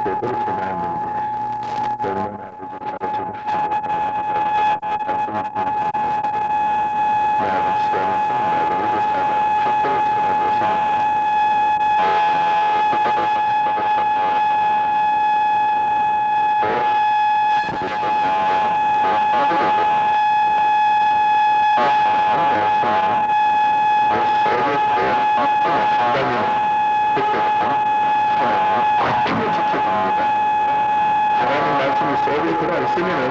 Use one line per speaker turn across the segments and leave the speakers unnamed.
되도록 해놨는데 얼마나 아버지가 가르쳐놓지 못하는 단순히 군입니다. 내 아버지가 나에게도 살다 학교를 찾아보시는 소비에트가 있으면은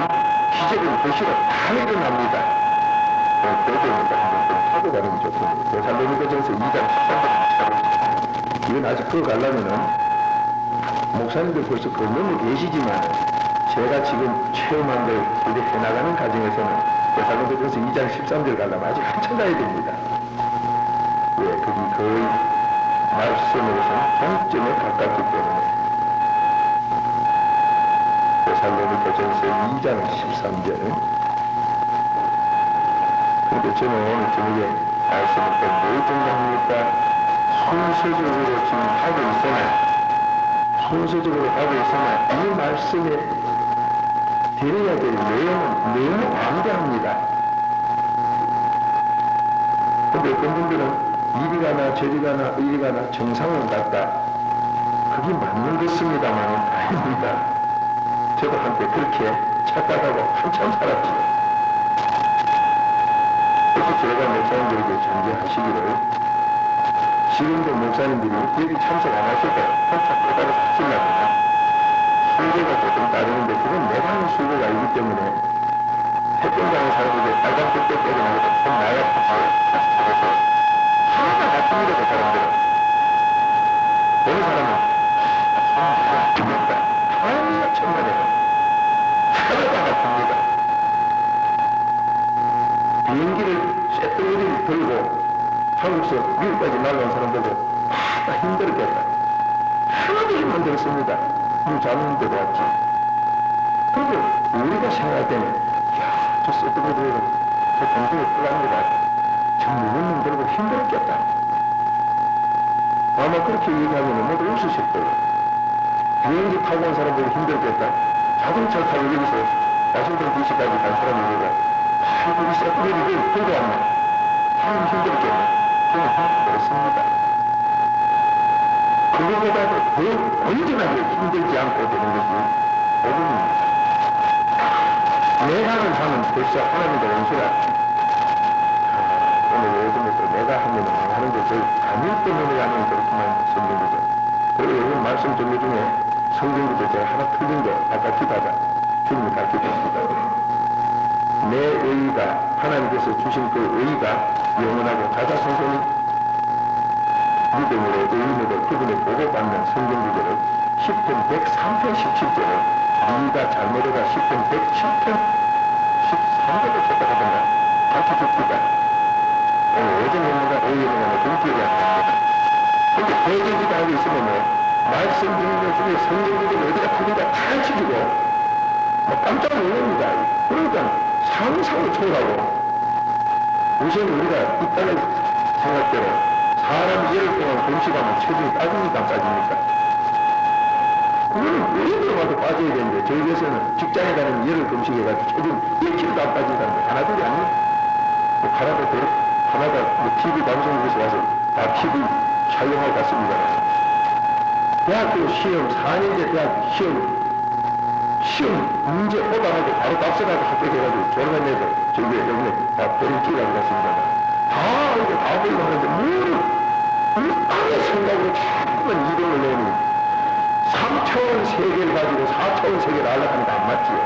기적은 도시로 다 일어납니다. 그래도 한번 타고 가는 게 좋습니다. 데살로니가전서 2장 13절 이건 아직 그거 가려면은 목사님들 벌써 그 넘어 계시지만 제가 지금 체험한 걸 이제 해나가는 과정에서는 데살로니가전서 2장 13절 가려면 아직 한참 가야 됩니다. 왜? 그게 거의 말씀으로서는 동점에 가깝기 때문에 데살로니가전서 2장 13절. 그런데 저는 오늘 저녁에 말씀을 뭘 정리합니까? 순서적으로 지금 하고 있으나 순서적으로 하고 있으나 이 말씀에 드려야 될 내용은 너무 방대합니다. 근데 어떤 분들은 이리 가나 저리 가나 이리 가나 정상은 같다. 그게 맞는 것입니다만 아닙니다. 저도 한때 그렇게 착각하고 한참 살았지요. 그래서 제가 목사님들에게 전제하시기를 지금도 목사님들이 여기 참석 안 하실 때 혼자 깨달아 하시려면 순서가 조금 따르는데 그건 내가 하는 순서가 아니기 때문에 태권장의 사람들이 빨간 불때 때리는 것도 손 나야 다시 잡아서 하나가 같습니다. 그 사람들은 보는 사람은 손 나야 죽겠다 하나가 천만에요. 하나가 같습니다. 비행기를 쇳덩어리를 들고 한국에서 미국까지 날아온 사람 보고 다 힘들겠다. 하나도 힘 안 들었습니다. 물 잡는데도 왔지. 그리고 우리가 생각할 때는 야, 저 쇳덩어리로 저 동생이 끌어갑니다. 저 무거운 놈 들고 힘들었겠다. 아마 그렇게 얘기하면 모두 웃으실 거예요. 비행기 타고 온 사람 보고 힘들겠다. 자동차를 타고 여기서 와싱턴 DC까지 간 사람이 보고 아이고 이 쇳덩어리를 들고 왔네. 참 힘들겠네. 저는 그렇습니다. 그거보다도 더 온전하게 힘들지 않고 되는 것이 복음입니다. 내가 하는 삶은 벌써 하나님과 원수가 오늘 요즘에도 내가 하면 하는 것을 감일 때문에 하면 그렇구만 성경구절. 그리고 요즘 말씀 전부 중에 성경구절 제가 하나 틀린 거 아까 기다가 주님이 가르쳐줬습니다. 내 의의가 하나님께서 주신 그 의의가 영원하고 가자 선생님 믿음으로 의인으로 그분의 보고받는 성경구절을 10편 103편 17절을 네가 잘못해가 10편 107편 13절을 쳤다가던가 가르쳐줍니다. 오늘 예전 영문가 의인이라는 좀 기억이 안 납니다. 근데 대개기도 하고 있으면 말씀 드리는 것 중에 성경구절을 어디가 틀린가 다 가르쳐주고 깜짝 놀랍니다. 그러니까 상상을 초월하고 우선 우리가 이 땅의 생각대로 사람 예를 동안 금식하면 체중이 빠집니까 안 빠집니까? 그거는 왜 들어가도 빠져야 되는데 저희에서는 직장에 가는 예를 금식해가지고 체중 1kg도 안 빠진 사람들 하나둘이 아니에요. 뭐 하나가 뭐 TV 방송국에서 와서 다 TV 촬영하고 갔습니다. 대학교 시험 4년제 대학 시험 문제 오다하고 바로 답서가지고 합격해가지고 졸라내서 저기 여기에 다 버림기라고 했습니다. 다 이렇게 다 보이고 하는데 뭐를 이 땅의 생각으로 자꾸만 이동을 내니 3차원 세계를 가지고 4차원 세계를 알아가는 거 안 맞지요.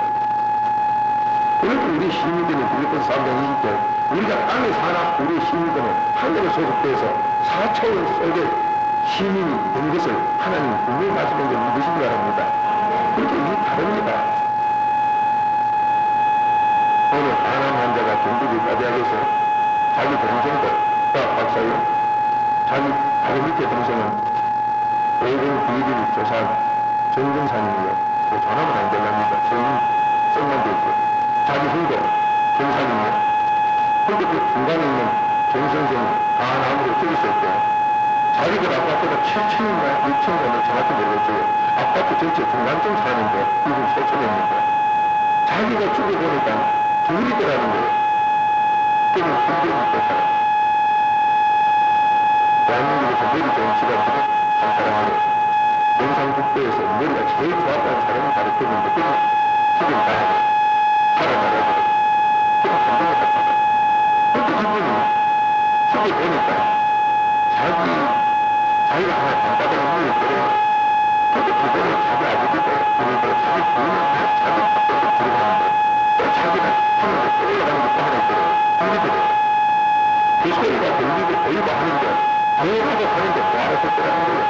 그렇게 우리 시민들은 빌립보서 3장 20절 우리가 땅에 사나 우리 시민들은 하늘에 소속돼서 4차원 속에 시민이 된 것을 하나님 분명히 가지는 게 믿으신 줄 압니다. 그렇게 이게 다릅니다. 오늘 간암 환자가 경북이 대학에서 자기 동생도 대학 박사요. 자기 바로 밑에 동생은 오공 비리를 조사한 정근사님이요. 그 전화면 안 될랍니다. 썩만 돼 있고. 자기 형도 정사님이요. 근데 그 중간에 있는 정선생이 간암으로 죽었을 때 자기들 아파트가 7층인가 6층인가 정확히 모르겠어요. 아파트 전체 중간쯤 사는데 이분 소천했는데 자기가 죽어보니까 둘이더라는 거예요. 그는 hun경이 됐더라. 대한민국에서 머리 좋은 집안들은 한 사람을 영상국도에서 머리가 제일 좋았다는 사람을 가르쳤는데 그는 지금 가야 돼. 살아나가야 돼. 그는 hun경이 됐다. 근데 이분이 저기 보니까 자기가 하나 단바닥에 눈을 들어 그렇게 그거는 자기 아버지도 그리고 자기 부인은 다 자기 밥도도 들어가는데 또 자기가 하는데 또 올라가는 것도 하나 들어요. 들리더래요. 그 소리가 들리고 보이고 하는데 대화도 하는데 뭐 알아듣더라는 거예요.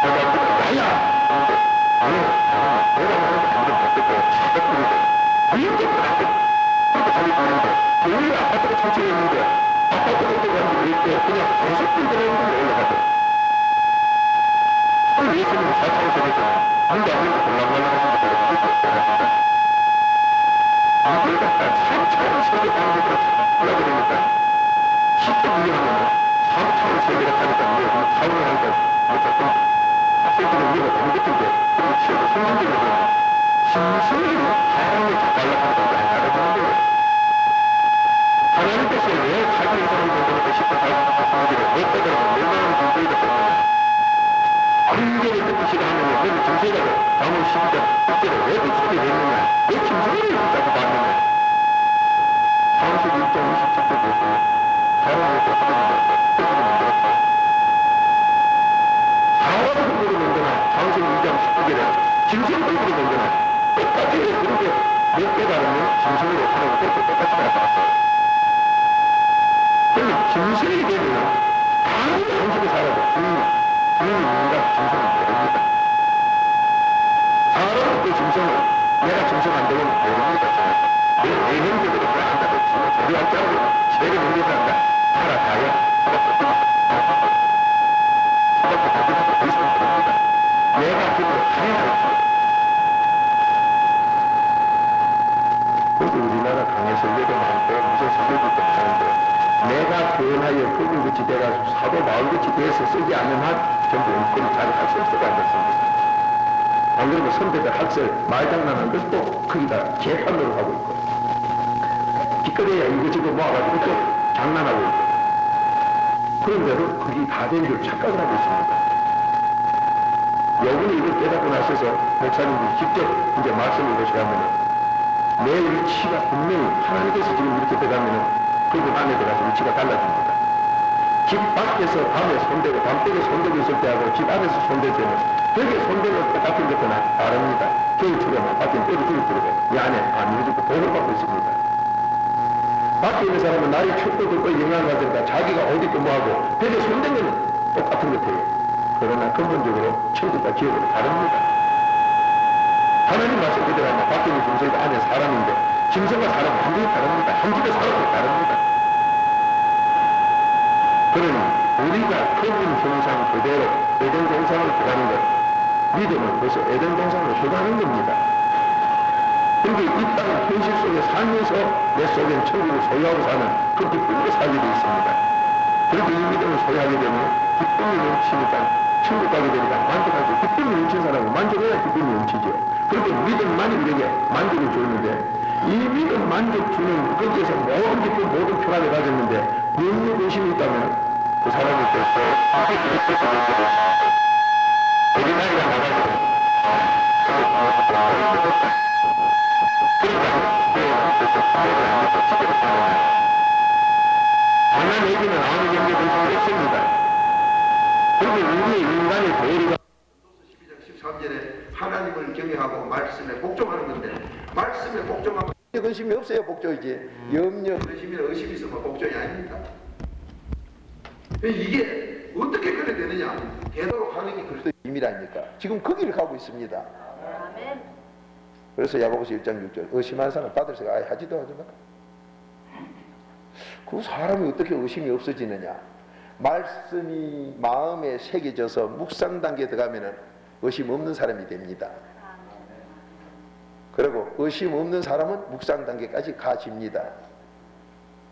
자기 아버지가 야야! 하는데 아니요. 뭐라고 하는데 아무도 못 듣고 자꾸 부르고 이렇게 그렇게 자기 부르는데 우리 아파트가 설치했는데 아파트가 들어가는데 이렇게 그냥 계속 들어가는 거예요. 올라가서 예수님은 4차원 속에서는 안도 안 되고 골랑골랑하신다 그러고 이걸 갖다 3차원 세계 가는 것으로 하려고 그러니까 쉽게 이해하면 3차원 세계가 가니까 뭐 타원을 하니까 뭐 자꾸 학생들은 우리가 너무 같은데 그렇게 치워서 성경적으로 그러면 심성이 하나님을 잡달라고 하니까 안 알아주는 거예요. 하나님께서 왜 자기 인생을 만들고 싶어 자기를 못 되더라도 얼마나 중소리가 썼느냐 한계를 듣기 싫어하느냐 너는 정세라고 다음은 12장 그때를 왜 그 소리를 했느냐 왜 김소리를 붙잡고 봤느냐 창세기 1장 27절 보세요. 사람을 또 하늘을 만들었다. 사람을 그대로 만드나 창세기 2장 19절에 짐승을 그대로 만드나 똑같이 그렇게 몇 깨달으면 짐승으로 하나님 그렇게 똑같이 나타났어요. 그러면 짐승이 되면 아무리 안식에 살아도 주인이 누군가 짐승은 모릅니다. 사람은 그 짐승을 내가 짐승 안 되면 모릅니다. 내 내면적으로 그걸 안다고 저리 앉지 않고 집에를 넘겨서 한다. 살아가야 수박도 가져가서 더 이상 모릅니다. 내가 그걸 하야할 수 그래서 우리나라 강의 설교도 많고 무슨 설교도 많은데 내가 교훈하여 그분같이 돼가지고 사도 바울같이 돼서 쓰지 않는 한 전부 은권이 잘 할 수 없어가 됐습니다. 안 그러면 선배들 학설 말장난한 것도 거기다 개판으로 하고 있고 기껏해야 이거저거 모아가지고 또 장난하고 있고 그런데도 그게 다 된 줄 착각을 하고 있습니다. 여분이 이걸 깨닫고 나셔서 목사님들이 직접 이제 말씀을 보시라면 내 위치가 분명히 하나님께서 지금 이렇게 들어가면 그분 안에 들어가서 위치가 달라집니다. 집 밖에서 밤에 손대고 밤때에 손대고 있을 때하고 집 안에서 손댈 때는 벽에 손대면 똑같은 것도 다릅니다. 겨울 추려면 밖에는 떨어지고 들어가요. 이 안에 안 이루어지고 보호를 받고 있습니다. 밖에 있는 사람은 날이 춥고 덥고 영향을 받으니까 자기가 어디 있고 뭐하고 벽에 손대면 똑같은 것 같아요. 그러나 근본적으로 천국과 지옥은 다릅니다. 하나님 말씀 그대로 하면 밖에 있는 짐승과 안에 사람인데 짐승과 사람은 완전히 다릅니다. 한 집에 살아도 다릅니다. 그러니 우리가 그분 형상 그대로 에덴 동산을 들어가는 것 믿음은 벌써 에덴 동산으로 들어가는 겁니다. 그런데 이 땅 현실 속에 살면서 내 속엔 천국을 소유하고 사는 그 기쁨으로 살게 되어 있습니다. 그렇게 이 믿음을 소유하게 되면 기쁨이 넘치니까 천국 가게 되니까 만족하고 기쁨이 넘친 사람은 만족해야 기쁨이 넘치죠. 그렇게 믿음만이 우리에게 만족을 주는데 이 믿음 만족 주는 거기에서 모든 기쁨 모든 평안을 가졌는데 너무 의심이 있다면 그 사람이 벌써 우리 나이가 나가지고 하나님 얘기는 아무 경계 불성이 없습니다. 그리고 우리의 인간의 도리가
12장 13절에 하나님을 경외하고 말씀에 복종하는 건데 말씀에 복종하면 근심이 없어야 복종이지 염려 근심이나 의심이 있으면 복종이 아닙니다. 이게 어떻게 그래 되느냐 되도록 하는 게 그리스도의 비밀 아닙니까? 지금 거기를 가고 있습니다. 그래서 야고보서 1장 6절 의심하는 사람 받을 생각 아예 하지도 하지 마라. 그 사람이 어떻게 의심이 없어지느냐? 말씀이 마음에 새겨져서 묵상 단계에 들어가면 의심 없는 사람이 됩니다. 그리고 의심 없는 사람은 묵상 단계까지 가집니다.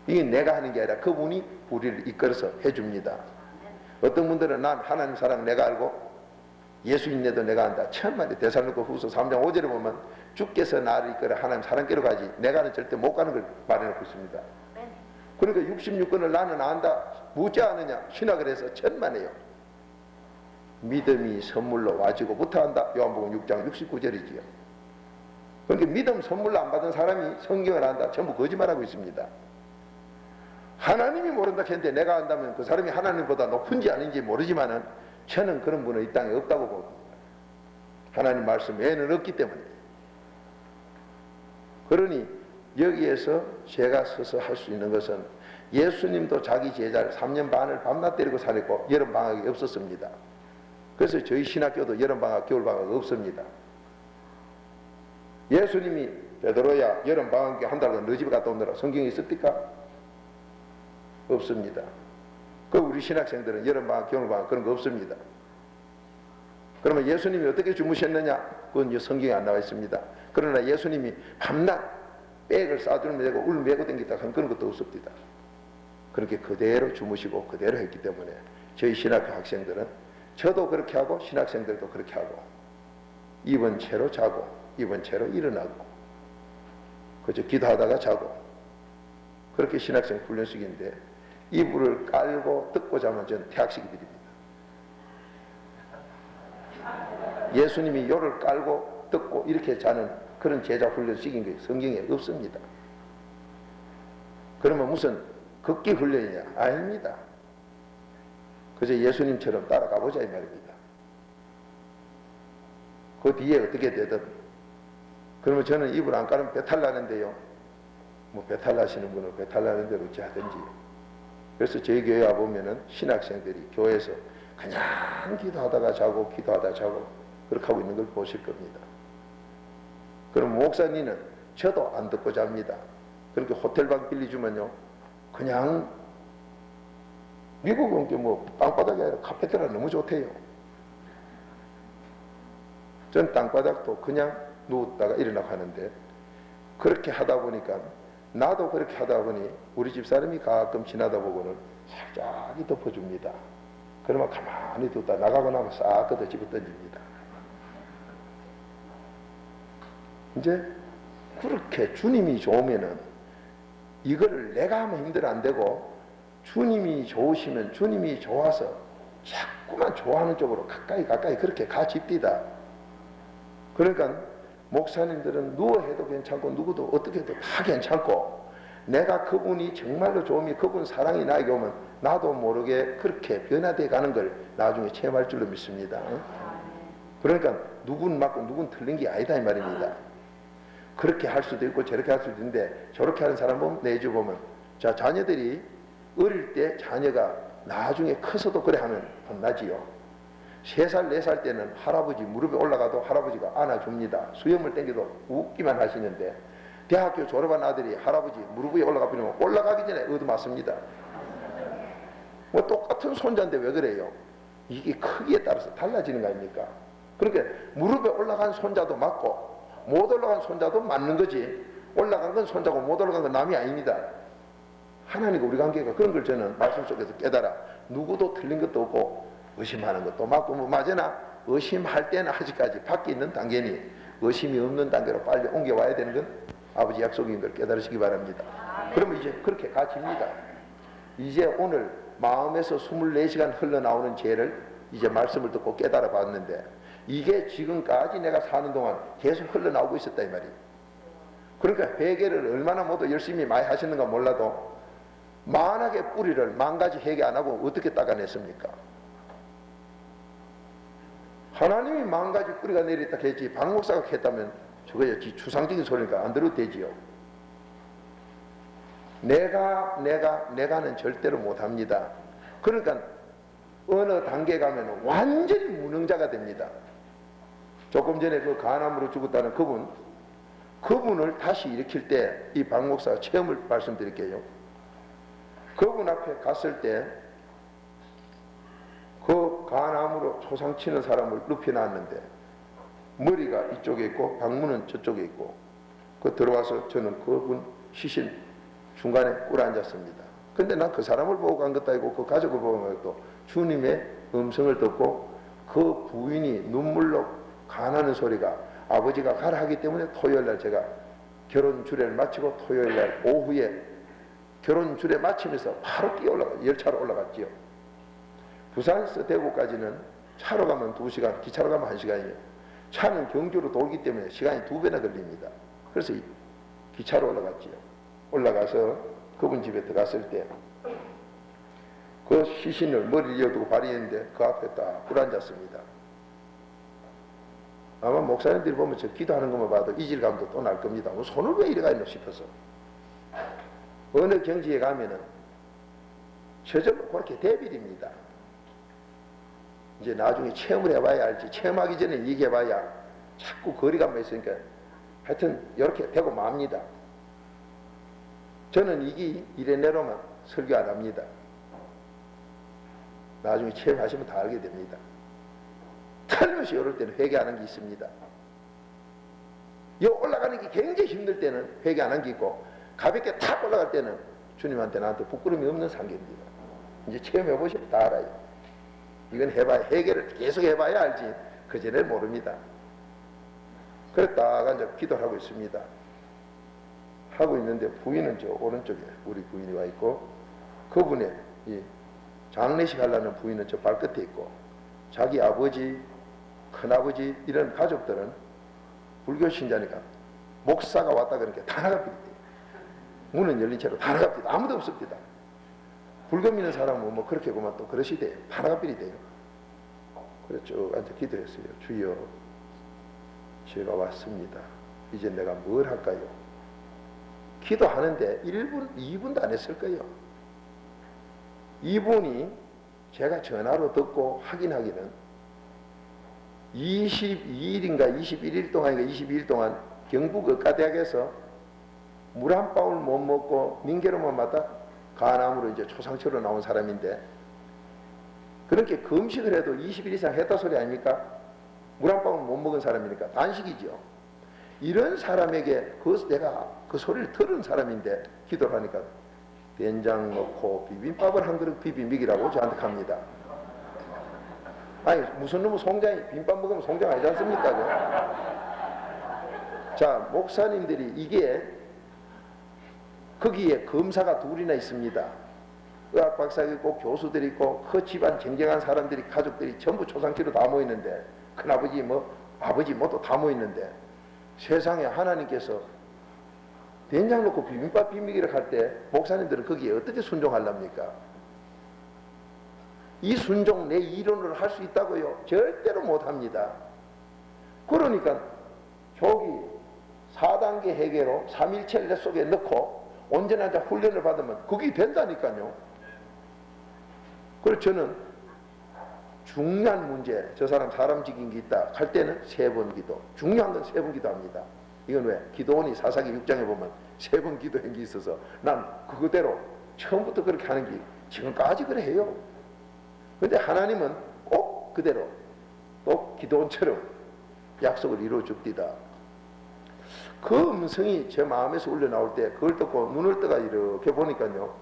이게 내가 하는 게 아니라 그분이 우리를 이끌어서 해줍니다. 어떤 분들은 난 하나님 사랑 내가 알고 예수 인내도 내가 한다. 천만에 데살로니가 후서 3장 5절에 보면 주께서 나를 이끌어 하나님 사랑께로 가지 내가는 절대 못 가는 걸 말해놓고 있습니다. 그러니까 66권을 나는 안다. 묻지 않느냐? 신학을 해서 천만에요. 믿음이 선물로 와지고 부터한다. 요한복음 6장 69절이지요. 그러니까 믿음 선물로 안 받은 사람이 성경을 안다. 전부 거짓말하고 있습니다. 하나님이 모른다 했는데 내가 안다면 그 사람이 하나님보다 높은지 아닌지 모르지만은 저는 그런 분은 이 땅에 없다고 봅니다. 하나님 말씀 외에는 없기 때문에. 그러니 여기에서 제가 서서 할 수 있는 것은 예수님도 자기 제자를 3년 반을 밤낮 때리고 살았고 여름방학이 없었습니다. 그래서 저희 신학교도 여름방학, 겨울방학 없습니다. 예수님이 베드로야 여름방학에 한 달간 너 집에 갔다 오느라 성경에 있습니까? 없습니다. 그 우리 신학생들은 여름방학, 겨울방학 그런 거 없습니다. 그러면 예수님이 어떻게 주무셨느냐? 그건 성경에 안 나와 있습니다. 그러나 예수님이 밤낮 백을 싸들고 메고 울 메고 댕기다 하는 그런 것도 없습니다. 그렇게 그대로 주무시고 그대로 했기 때문에 저희 신학교 학생들은 저도 그렇게 하고 신학생들도 그렇게 하고 입은 채로 자고 입은 채로 일어나고 그저 기도하다가 자고 그렇게 신학생 훈련식인데 이불을 깔고 뜯고 자면 저는 퇴학시키 드립니다. 예수님이 요를 깔고 뜯고 이렇게 자는 그런 제자 훈련식인 게 성경에 없습니다. 그러면 무슨 극기 훈련이냐? 아닙니다. 그저 예수님처럼 따라가보자 이 말입니다. 그 뒤에 어떻게 되든 그러면 저는 이불 안 깔으면 배탈 나는데요. 뭐 배탈 나시는 분은 배탈 나는 대로 어찌 하든지. 그래서 저희 교회 와보면은 신학생들이 교회에서 그냥 기도하다가 자고 기도하다가 자고 그렇게 하고 있는 걸 보실 겁니다. 그럼 목사님은 저도 안 듣고 잡니다. 그렇게 호텔방 빌려주면요 그냥 미국은 뭐 땅바닥이 아니라 카페트라 너무 좋대요. 전 땅바닥도 그냥 누웠다가 일어나고 하는데 그렇게 하다 보니까 나도 그렇게 하다 보니 우리 집사람이 가끔 지나다 보고는 살짝이 덮어줍니다. 그러면 가만히 뒀다 나가고 나면 싹 걷어 집어 던집니다. 이제 그렇게 주님이 좋으면은 이거를 내가 하면 힘들어 안 되고 주님이 좋으시면 주님이 좋아서 자꾸만 좋아하는 쪽으로 가까이 그렇게 가집디다. 그러니까 목사님들은 누워 해도 괜찮고 누구도 어떻게 해도 다 괜찮고 내가 그분이 정말로 좋으면 그분 사랑이 나에게 오면 나도 모르게 그렇게 변화되어 가는 걸 나중에 체험할 줄로 믿습니다. 그러니까 누군 맞고 누군 틀린 게 아니다 이 말입니다. 그렇게 할 수도 있고 저렇게 할 수도 있는데 저렇게 하는 사람 보면 내주 보면 자 자녀들이 어릴 때 자녀가 나중에 커서도 그래 하면 혼나지요. 3살 4살 때는 할아버지 무릎에 올라가도 할아버지가 안아줍니다. 수염을 땡겨도 웃기만 하시는데 대학교 졸업한 아들이 할아버지 무릎 위에 올라가 버리면 올라가기 전에 얻어맞습니다. 뭐 똑같은 손자인데 왜 그래요? 이게 크기에 따라서 달라지는 거 아닙니까? 그러니까 무릎에 올라간 손자도 맞고 못 올라간 손자도 맞는 거지 올라간 건 손자고 못 올라간 건 남이 아닙니다. 하나님과 우리 관계가 그런 걸 저는 말씀 속에서 깨달아 누구도 틀린 것도 없고 의심하는 것도 맞고 뭐 맞으나 의심할 때는 아직까지 밖에 있는 단계니 의심이 없는 단계로 빨리 옮겨와야 되는 건 아버지 약속인 걸 깨달으시기 바랍니다. 그러면 이제 그렇게 가집니다. 이제 오늘 마음에서 24시간 흘러나오는 죄를 이제 말씀을 듣고 깨달아 봤는데 이게 지금까지 내가 사는 동안 계속 흘러나오고 있었다 이 말이에요. 그러니까 회개를 얼마나 모두 열심히 많이 하시는가 몰라도 만악의 뿌리를 만 가지 회개 안 하고 어떻게 닦아냈습니까? 하나님이 만 가지 뿌리가 내렸다 했지 박 목사가 했다면 저거야 추상적인 소리니까 안 들어도 되지요. 내가는 절대로 못합니다. 그러니까 어느 단계 가면 완전히 무능자가 됩니다. 조금 전에 그 간암으로 죽었다는 그분을 다시 일으킬 때 이 박 목사가 체험을 말씀드릴게요. 그분 앞에 갔을 때 그 간암으로 초상치는 사람을 눕혀놨는데 머리가 이쪽에 있고 방문은 저쪽에 있고 그 들어와서 저는 그분 시신 중간에 꿇어 앉았습니다. 근데 난 그 사람을 보고 간 것도 아니고 그 가족을 보고 간 것도 주님의 음성을 듣고 그 부인이 눈물로 간하는 소리가 아버지가 가라 하기 때문에 토요일날 제가 결혼 주례를 마치고 토요일날 오후에 결혼 주례 마치면서 바로 뛰어 올라가 열차로 올라갔지요. 부산에서 대구까지는 차로 가면 2시간, 기차로 가면 1시간이에요. 차는 경주로 돌기 때문에 시간이 2배나 걸립니다. 그래서 기차로 올라갔지요. 올라가서 그분 집에 들어갔을 때 그 시신을 머리를 이어두고 발이었는데 그 앞에 딱 꿇어앉았습니다. 아마 목사님들이 보면 저 기도하는 것만 봐도 이질감도 또 날 겁니다. 뭐 손을 왜 이래가 있나 싶어서. 어느 경지에 가면은 저절로 그렇게 대비립니다. 이제 나중에 체험을 해봐야 알지. 체험하기 전에 얘기해봐야 자꾸 거리감만 있으니까 하여튼 이렇게 되고 맙니다. 저는 이게 이래내로만 설교 안 합니다. 나중에 체험하시면 다 알게 됩니다. 틀림없이 이럴 때는 회개 안 한 게 있습니다. 이 올라가는 게 굉장히 힘들 때는 회개 안 한 게 있고 가볍게 탁 올라갈 때는 주님한테 나한테 부끄러움이 없는 상계입니다. 이제 체험해 보시면 다 알아요. 이건 해봐야 회개를 계속 해봐야 알지 그 전에 모릅니다. 그랬다가 이제 기도를 하고 있습니다. 하고 있는데 부인은 저 오른쪽에 우리 부인이 와 있고 그분의 이 장례식 하려는 부인은 저 발끝에 있고 자기 아버지, 큰아버지 이런 가족들은 불교 신자니까 목사가 왔다 그러니까 다 나갑니다. 문은 열린 채로 다 나갑니다. 아무도 없습니다. 불교 믿는 사람은 뭐 그렇게 보면 또 그러시대요. 다 나갑니다. 그래서 쭉 앉아 기도했어요. 주여 제가 왔습니다. 이제 내가 뭘 할까요? 기도하는데 1분, 2분도 안 했을 거예요. 이분이 제가 전화로 듣고 확인하기는 22일인가 21일 동안인가 22일 동안 경북 의과대학에서 물 한 방울 못 먹고 민계로만 마다 간암으로 이제 초상처로 나온 사람인데 그렇게 금식을 해도 20일 이상 했다 소리 아닙니까? 물 한 방울 못 먹은 사람이니까 단식이죠. 이런 사람에게 내가 그 소리를 들은 사람인데 기도를 하니까 된장 넣고 비빔밥을 한 그릇 비빔이라고 저한테 합니다. 아니 무슨 놈의 송장이 비빔밥 먹으면 송장 아니지 않습니까? 자 목사님들이 이게 거기에 검사가 둘이나 있습니다. 의학 박사가 있고 교수들이 있고 그 집안 쟁쟁한 사람들이 가족들이 전부 초상집으로 다 모이는데 큰아버지 뭐 아버지 모두 다 모이는데 세상에 하나님께서 된장 넣고 비빔밥 비비기를 할 때 목사님들은 거기에 어떻게 순종하렵니까? 이 순종 내 이론으로 할 수 있다고요? 절대로 못합니다. 그러니까 저기 4단계 회개로 3일체 내 속에 넣고 온전한 훈련을 받으면 그게 된다니까요. 그래서 저는 중요한 문제, 저 사람 지킨 게 있다 할 때는 3번 기도, 중요한 건 3번 기도합니다. 이건 왜? 기도원이 사사기 6장에 보면 3번 기도한 게 있어서 난 그거대로 처음부터 그렇게 하는 게 지금까지 그래 해요. 근데 하나님은 꼭 그대로 또 기도원처럼 약속을 이루어 줍디다. 그 음성이 제 마음에서 울려 나올 때 그걸 듣고 눈을 떠가 이렇게 보니까요.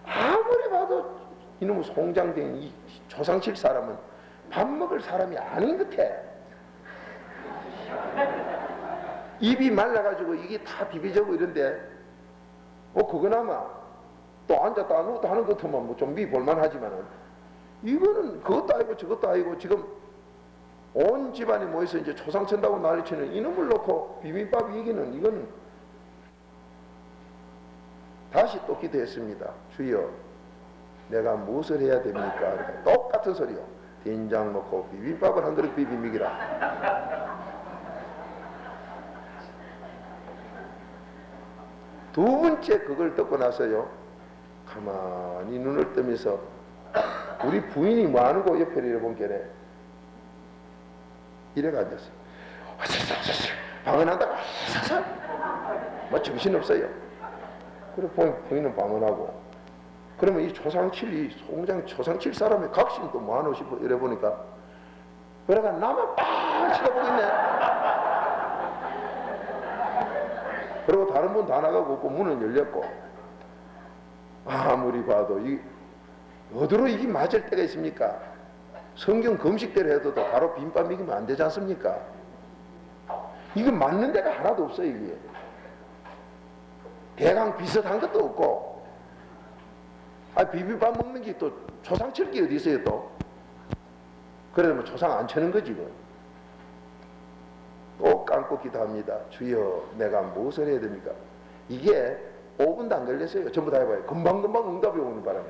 아무리 봐도 이놈의 송장된 이 조상칠 사람은 밥 먹을 사람이 아닌 것 같아. 입이 말라가지고 이게 다 비비져고 이런데 그거나마 또 앉았다 누웠다 하는 것만 뭐 좀 미볼만 하지만은 이거는 그것도 아니고 저것도 아니고 지금 온 집안이 모여서 이제 초상친다고 난리치는 이놈을 놓고 비빔밥 얘기는 이건 다시 또 기도했습니다. 주여 내가 무엇을 해야 됩니까? 똑같은 소리요. 된장 넣고 비빔밥을 한 그릇 비빔이기라. 두 번째 그걸 듣고 나서요. 가만히 눈을 뜨면서 우리 부인이 뭐하는고 옆에 이래본 게네. 이래가 앉았어요. 방언한다고 뭐 정신없어요. 그래 부인은 방언하고 그러면 이 초상칠 초상칠 사람의 각신이 또 뭐하노 싶어 이래 보니까 그래가 나만 빡 쳐다보고 있네. 그리고 다른 분 다 나가고 없고 문은 열렸고 아무리 봐도 어디로 이게 맞을 때가 있습니까? 성경 금식대로 해도 바로 비빔밥 먹이면 안 되지 않습니까? 이거 맞는 데가 하나도 없어요. 이게 대강 비슷한 것도 없고, 비빔밥 먹는 게 또 초상 칠 게 어디 있어요 또? 그래도 뭐 초상 안 쳐는 거지 이거. 또 감고 기도합니다. 주여 내가 무엇을 해야 됩니까? 이게 5분도 안 걸렸어요. 전부 다 해봐요. 금방금방 응답이 오는 바람에,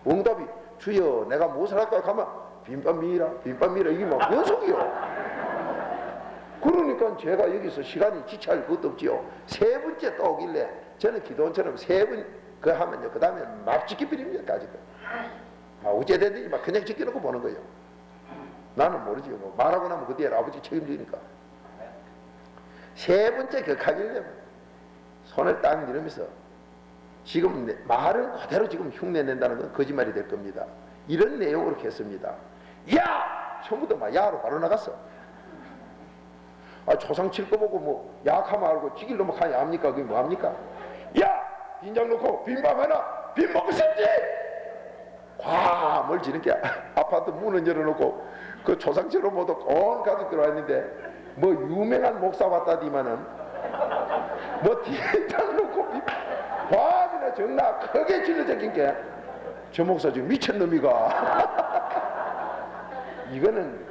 응답이 주여 내가 무엇을 할까요? 가면 비빔밥 미라 이게 막 연속이요. 그러니까 제가 여기서 시간이 지체할 것도 없지요. 세 번째 또 오길래 저는 기도원처럼 세 번 그거 하면요, 그 다음에 막 지켜버립니다. 까짓 거 어째되든지 막 그냥 지켜놓고 보는 거예요. 나는 모르지요. 뭐 말하고 나면 그때 아버지 책임지니까. 세 번째 격하길래 손을 딱 이러면서, 지금 말은 그대로 지금 흉내 낸다는 건 거짓말이 될 겁니다. 이런 내용으로 했습니다. 야! 처음부터 막 야로 바로 나갔어. 초상 칠 거 보고 뭐 약하면 알고 지길 놈은 하냐 합니까? 그게 뭐 합니까? 야! 빈장 놓고 빈밥 하나! 빈 먹고 싶지? 뭘 지는 게 아파트 문을 열어놓고 그 초상 치러 모두 온 가득 들어왔는데, 뭐 유명한 목사 왔다디만은 뭐 빈장 놓고 밤이나 정나 크게 질러적인 게 저 목사 지금 미친놈이가 이거는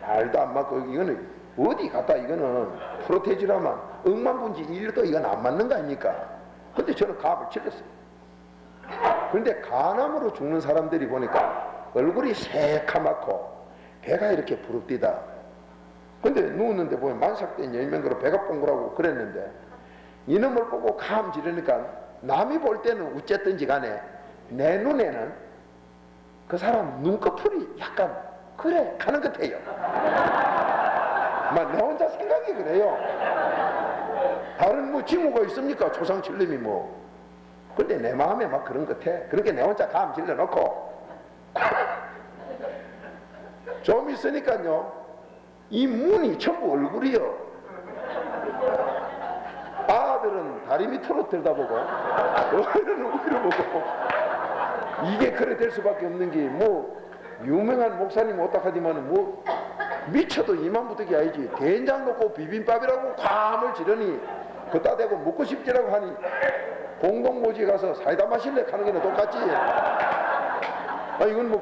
말도 안 맞고, 이거는 어디 갔다, 이거는 프로테지라면 억만분지 1도 이건 안 맞는 거 아닙니까? 근데 저는 갑을 찔렀어요. 그런데 간암으로 죽는 사람들이 보니까 얼굴이 새카맣고 배가 이렇게 부릅디다. 근데 누웠는데 보면 만삭된 여인명으로 배가 뽕그라고 그랬는데, 이놈을 보고 감 지르니까 남이 볼 때는 어쨌든지 간에 내 눈에는 그 사람 눈꺼풀이 약간 그래 가는 것 같아요. 내 혼자 생각이 그래요. 다른 뭐 징후가 있습니까? 초상 칠림이 뭐. 근데 내 마음에 막 그런 것 같아. 그렇게 내 혼자 감 질러놓고 좀 있으니까요, 이 문이 전부 얼굴이요. 아들은 다리 밑으로 들여다보고 어른은 위로 보고, 이게 그래 될 수밖에 없는 게, 뭐 유명한 목사님 어떡하지만 뭐 미쳐도 이만부터기 아니지. 된장 넣고 비빔밥이라고 감을 지르니 그따 대고 먹고 싶지라고 하니 공동모지에 가서 사이다 마실래 하는 게는 똑같지. 이건 뭐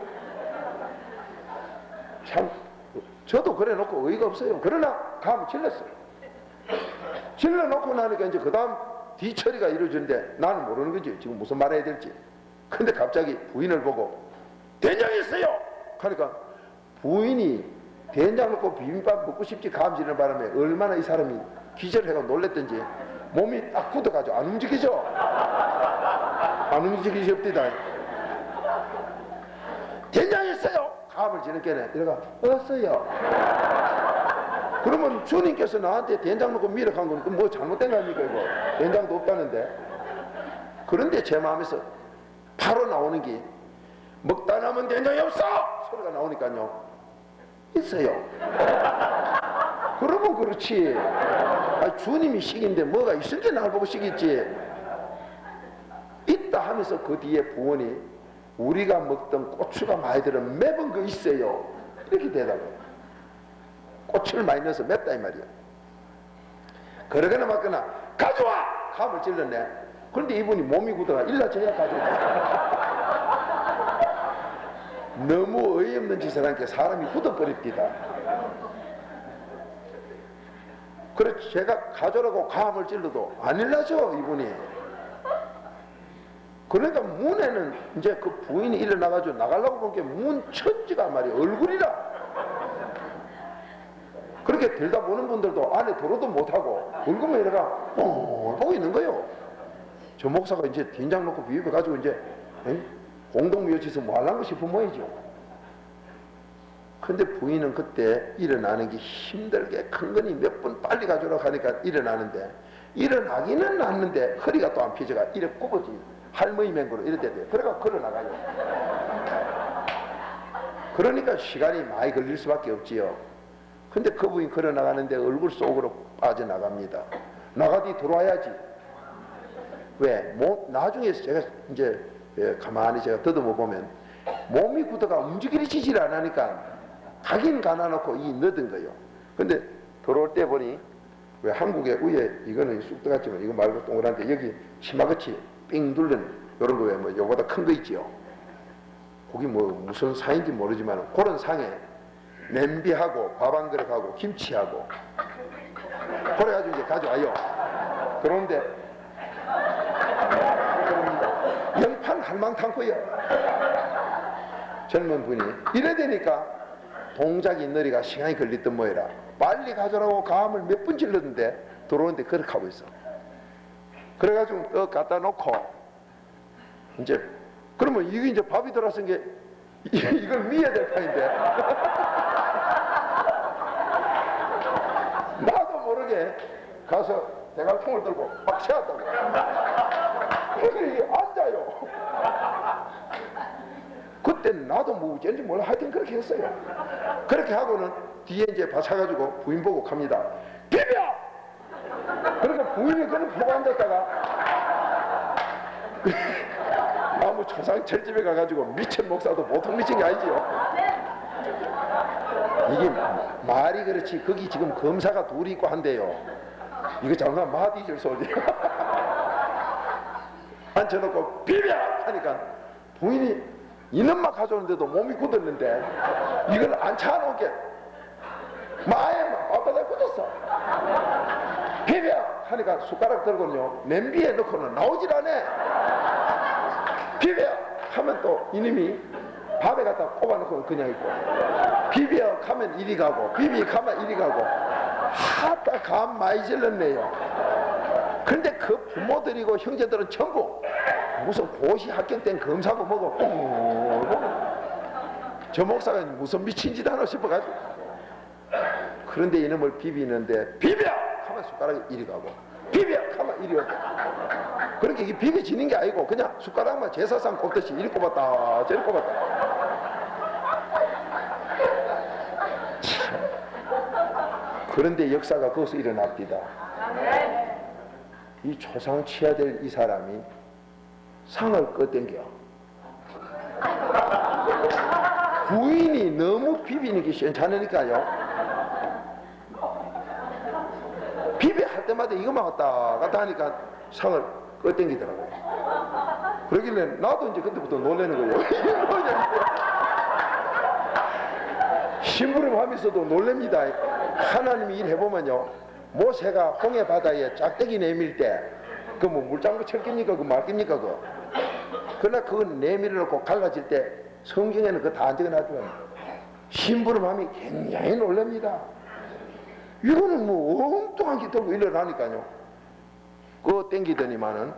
참 저도 그래 놓고 어이가 없어요. 그러나 감을 질렀어요. 질러놓고 나니까 이제 그 다음 뒤처리가 이루어지는데 나는 모르는 거지, 지금 무슨 말 해야 될지. 근데 갑자기 부인을 보고 된장이 있어요 하니까, 부인이 된장 넣고 비빔밥 먹고 싶지 감지는 바람에 얼마나 이 사람이 기절해가 놀랬던지 몸이 딱 굳어가지고 안 움직이죠. 안 움직이셨디다. 된장 있어요 감을 지는 게네 이래가 없어요. 그러면 주님께서 나한테 된장 넣고 미륵한 건 뭐 잘못된 거 아닙니까 이거? 된장도 없다는데. 그런데 제 마음에서 바로 나오는 게, 먹다 남은 된장이 없어! 소리가 나오니까요, 있어요. 그러면 그렇지. 주님이 시킨데 뭐가 있을 게 날 보고 시켰지. 있다 하면서 그 뒤에 부원이 우리가 먹던 고추가 많이 들은 매번 거 있어요 이렇게 대답해요. 고추를 많이 넣어서 맵다 이 말이야. 그러거나 맞거나 가져와! 감을 찔렀네. 그런데 이분이 몸이 굳어가 일러줘야 가져와. 너무 어이없는 짓을 하니까 사람이 굳어버립니다. 그래 제가 가져라고 감을 찔러도 안 일러줘 이분이. 그러니까 문에는 이제 그 부인이 일어나가지고 나가려고 본 게 문 천지가 말이야 얼굴이라. 그렇게 들다 보는 분들도 안에 들어도 못하고 얼굴만 이래가 보고 있는 거예요. 저 목사가 이제 된장 넣고 비벼가지고 이제 공동묘지에서 뭐 하려고 싶은 모양이죠. 근데 부인은 그때 일어나는 게 힘들게 큰 거니 몇 번 빨리 가져오라고 하니까 일어나는데, 일어나기는 났는데 허리가 또 안 펴져가 이래 굽어지. 할머니 맹구로 이럴 때 돼. 그래가 걸어나가요. 그러니까 시간이 많이 걸릴 수밖에 없지요. 근데 그분이 걸어나가는데 얼굴 속으로 빠져나갑니다. 나가디 들어와야지. 왜? 나중에 제가 이제 가만히 제가 더듬어 보면 몸이 굳어가 움직이지질 않으니까 가긴 가놔놓고 이 넣은 거예요. 근데 들어올 때 보니 왜 한국에 위에 이거는 쑥 들어갔지만 이거 말고 동그란데 여기 치마같이 삥 둘른 요런 거 왜 뭐 요거보다 큰 거 있지요. 거기 뭐 무슨 상인지 모르지만 그런 상에 냄비하고 밥 한 그릇하고 김치하고 그래가지고 이제 가져와요. 그런데 영판 할망탕고요. 젊은 분이 이래 되니까 동작이 느리가 시간이 걸리던 뭐해라. 빨리 가져라고 감을 몇 번 질렀는데 들어오는데 그렇게 하고 있어. 그래가지고 떡 갖다 놓고 이제 그러면 이게 이제 밥이 들어선 게 이걸 미어야 될 판인데 나도 모르게 가서 대갈통을 들고 막 세웠다고. 이게 앉아요. 그때는 나도 뭐 어쩐지 몰라. 하여튼 그렇게 했어요. 그렇게 하고는 뒤에 이제 받쳐가지고 부인 보고 갑니다. 비벼! 그러니까 부인이 그걸 보고 앉았다가 나무 초상 철집에 가가지고 미친 목사도 보통 미친 게 아니지요. 이게 말이 그렇지 거기 지금 검사가 둘이 있고 한대요. 이거 장난 마디질 소리. 앉혀놓고 비벼! 하니까 부인이 이놈만 가져오는데도 몸이 굳었는데 이걸 안 차놓은 게 마에 앞바닥에 굳었어. 비벼! 하니까 숟가락 들고는요 냄비에 넣고는 나오질 않아. 비벼! 하면 또 이놈이 밥에 갖다 꼽아놓고 그냥 있고 비벼! 하면 이리 가고 비비! 하면 이리 가고 하다 감 많이 질렀네요. 그런데 그 부모들이고 형제들은 전부 무슨 고시 합격된 검사고 뭐고 저 목사가 무슨 미친 짓 하나 싶어가지고 그런데 이놈을 비비는데 비벼! 하면 숟가락이 이리 가고 비벼! 하면 이리 오고 그렇게 이게 비벼지는 게 아니고 그냥 숟가락만 제사상 꼽듯이 이리 꼽았다 저리 꼽았다. 참. 그런데 역사가 거기서 일어납니다. 이 초상 치야 될 이 사람이 상을 꺼땡겨. 부인이 너무 비비는 게 시원찮으니까요. 비벼할 때마다 이것만 왔다 갔다 하니까 상을 꺼땡기더라고요. 그러길래 나도 이제 그때부터 놀라는 거예요. 심부름하면서도 놀랍니다. 하나님이 일해보면요. 모세가 홍해 바다에 짝대기 내밀 때 그 뭐 물장구 쳤깁니까? 그 말깁니까? 그러나 그거 내밀어 놓고 갈라질 때 성경에는 그거 다 안 적어놨지만 심부름함이 굉장히 놀랍니다. 이거는 뭐 엉뚱한 게 들고 일어나니까요. 그거 땡기더니만은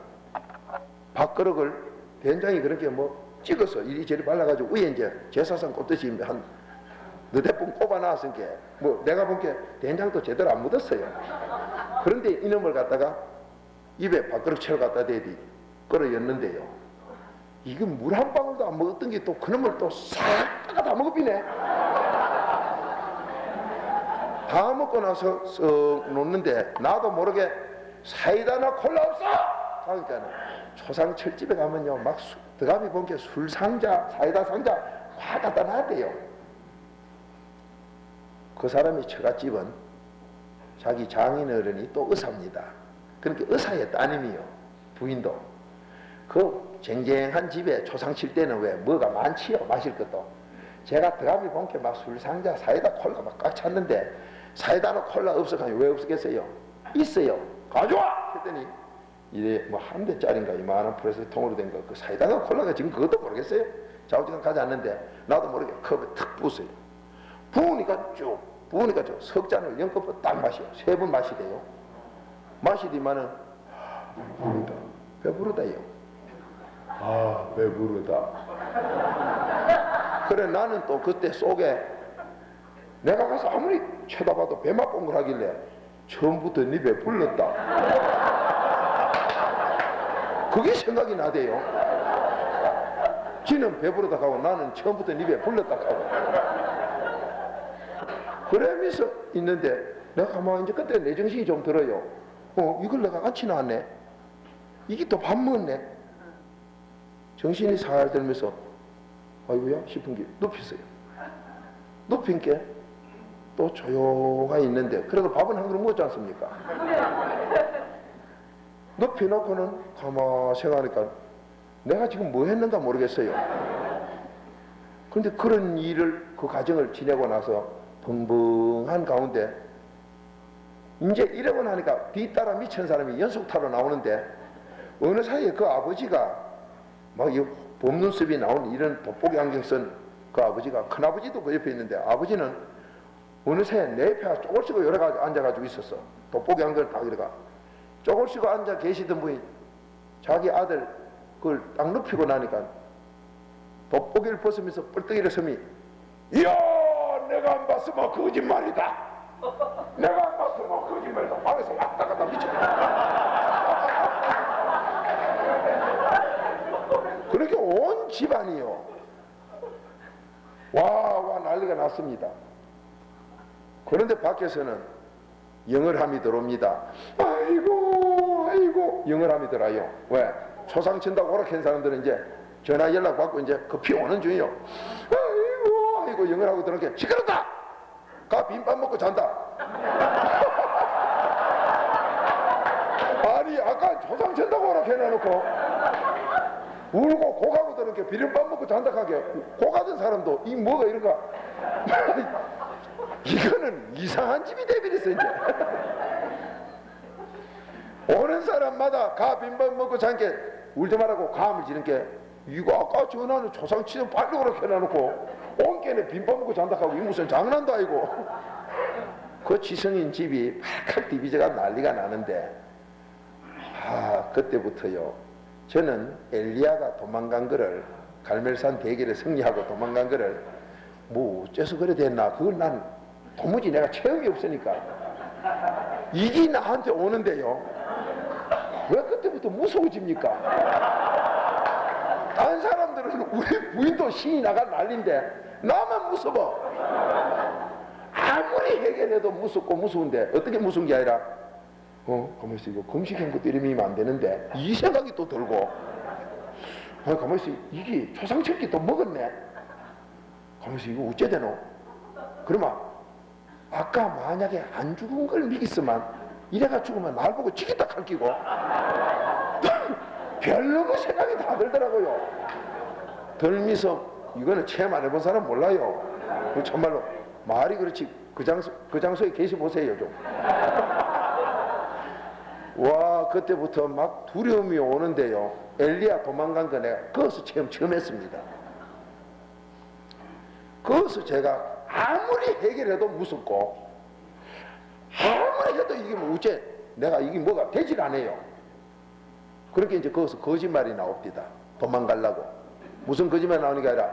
밥그릇을 된장이 그렇게 뭐 찍어서 이리저리 발라가지고 위에 이제 제사상 꼽듯이 한 너댓 번 꼽아놨은 게 뭐 내가 본 게 된장도 제대로 안 묻었어요. 그런데 이놈을 갖다가 입에 밥그릇 채로 갖다 대디 끓어였는데요. 이게 물 한 방울도 안 먹었던 게 또 그놈을 또 싹 다 먹어비네. 다 먹고 나서 썩 놓는데 나도 모르게 사이다나 콜라 없어! 그러니까 초상 철집에 가면요 막 드가미 본 게 술 상자 사이다 상자 확 갖다 놨대요. 그 사람이 처갓집은 자기 장인어른이 또 의사입니다. 그러니까 의사의 따님이요. 부인도. 그 쟁쟁한 집에 초상 칠 때는 왜 뭐가 많지요. 마실 것도. 제가 드가미 본 게 막 술 상자 사이다 콜라 막 꽉 찼는데 사이다나 콜라 없어가지고 왜 없었겠어요? 있어요. 가져와! 했더니 이래 뭐 한 대짜리인가 이만한 프레스 통으로 된 거 그 사이다가 콜라가 지금 그것도 모르겠어요. 좌우지간 가지 않는데 나도 모르게 컵에 탁 부었어요. 부으니까 쭉 부으니까 저 석 잔을 연kop을 딱 마셔. 3번 마시대요. 마시더니만은 배부르다요. 아 배부르다. 그래 나는 또 그때 속에 내가 가서 아무리 쳐다봐도 배만 뽕글하길래 처음부터 네 배 불렀다. 그게 생각이 나대요. 지는 배부르다 하고 나는 처음부터 네 배 불렀다 하고. 그러면서 있는데 내가 가만히 이제 그때 내 정신이 좀 들어요. 이걸 내가 같이 나왔네. 이게 또 밥 먹었네. 정신이 살 들면서 아이고야 싶은 게 눕혔어요. 눕힌 게 또 조용하게 있는데 그래도 밥은 한 그릇 먹었지 않습니까? 눕혀놓고는 가만 생각하니까 내가 지금 뭐 했는가 모르겠어요. 그런데 그런 일을 그 과정을 지내고 나서 벙벙한 가운데 이제 이러고 나니까 뒤따라 미친 사람이 연속타로 나오는데 어느 사이에 그 아버지가 막 이 봄눈썹이 나온 이런 돋보기 안경 쓴 그 아버지가, 큰아버지도 그 옆에 있는데 아버지는 어느 사이에 내 옆에 쪼글 쓰고 여러 가지 앉아가지고 있었어. 돋보기 안경을 딱 이래가 쪼글 쓰고 앉아 계시던 분이 자기 아들 그걸 딱 눕히고 나니까 돋보기를 벗으면서 뻘떡이를 서미, 이야 내가 안 봤으면 거짓말이다. 내가 안 봤으면 거짓말이다. 방에서 왔다 갔다 미쳤다. 그렇게 온 집안이요 와 난리가 났습니다. 그런데 밖에서는 영월함이 들어옵니다. 아이고 영월함이 들어요. 왜? 초상 친다고 오락한 사람들은 이제 전화 연락 받고 이제 급히 오는 중이요. 아이고 영월하고 들어온 게 시끄럽다. 가 빈밥 먹고 잔다. 아니 아까 초상 친다고 오락해놔놓고 울고 고가고 들은 게 비빔밥 먹고 잔다 하게 고가던 사람도 이 뭐가 이런가. 이거는 이상한 집이 돼버렸어 이제. 오는 사람마다 가 빈밥 먹고 잔게 울지 말라고 감을 지는 게 이거 아까 전화는 초상치도 빨리 오라 해놔놓고 온게는 빈밥 먹고 잔다 하고 이 무슨 장난도 아니고. 그 지성인 집이 팔칵 디비저가 난리가 나는데 그때부터요 저는 엘리야가 도망간 거를 갈멜산 대결에 승리하고 도망간 거를 뭐 어째서 그래 됐나 그걸 난 도무지 내가 체험이 없으니까 이게 나한테 오는데요 왜 그때부터 무서워집니까? 다른 사람들은 우리 부인도 신이 나가 난리인데 나만 무서워. 아무리 해결해도 무섭고 무서운데 어떻게 무서운 게 아니라 가만있어 이거 금식한 거 때리면 안 되는데 이 생각이 또 들고 가만있어 이게 초상철기 또 먹었네. 가만있어 이거 어째 되노? 그러면 아까 만약에 안 죽은 걸 믿겠으면 이래가 죽으면 날 보고 지겠다 칼끼고 별로 그 생각이 다 들더라고요. 덜미서 이거는 체험 안 해본 사람 몰라요. 정말로 말이 그렇지 그 장소에 계시 보세요 좀. 와 그때부터 막 두려움이 오는데요. 엘리야 도망간 거 내가 거기서 처음 했습니다. 거기서 제가 아무리 해결해도 무섭고 아무리 해도 이게 뭐 어째 내가 이게 뭐가 되질 않아요. 그렇게 이제 거기서 거짓말이 나옵니다. 도망가려고. 무슨 거짓말이 나오는 게 아니라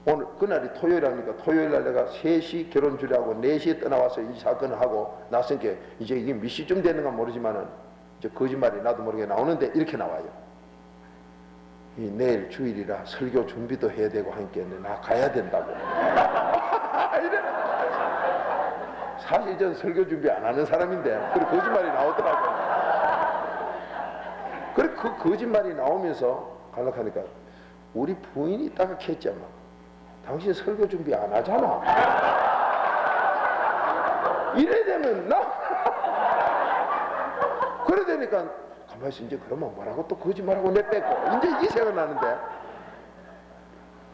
오늘 그날이 토요일이니까 토요일날 내가 3시 결혼 주례하고 4시에 떠나와서 이 사건을 하고 나서니까 이제 이게 몇 시쯤 되는가 모르지만은 이제 거짓말이 나도 모르게 나오는데 이렇게 나와요. 이 내일 주일이라 설교 준비도 해야 되고 하니까 나 가야 된다고. 사실 전 설교 준비 안 하는 사람인데 그래 거짓말이 나오더라고. 그래 그 거짓말이 나오면서 갈락하니까 우리 부인이 따각했잖아. 당신 설교 준비 안 하잖아. 이래 되면 그래 되니까 가만히 있어 이제 그러면 뭐라고 또 거짓말하고 내뺏고 이제 이 생각 나는데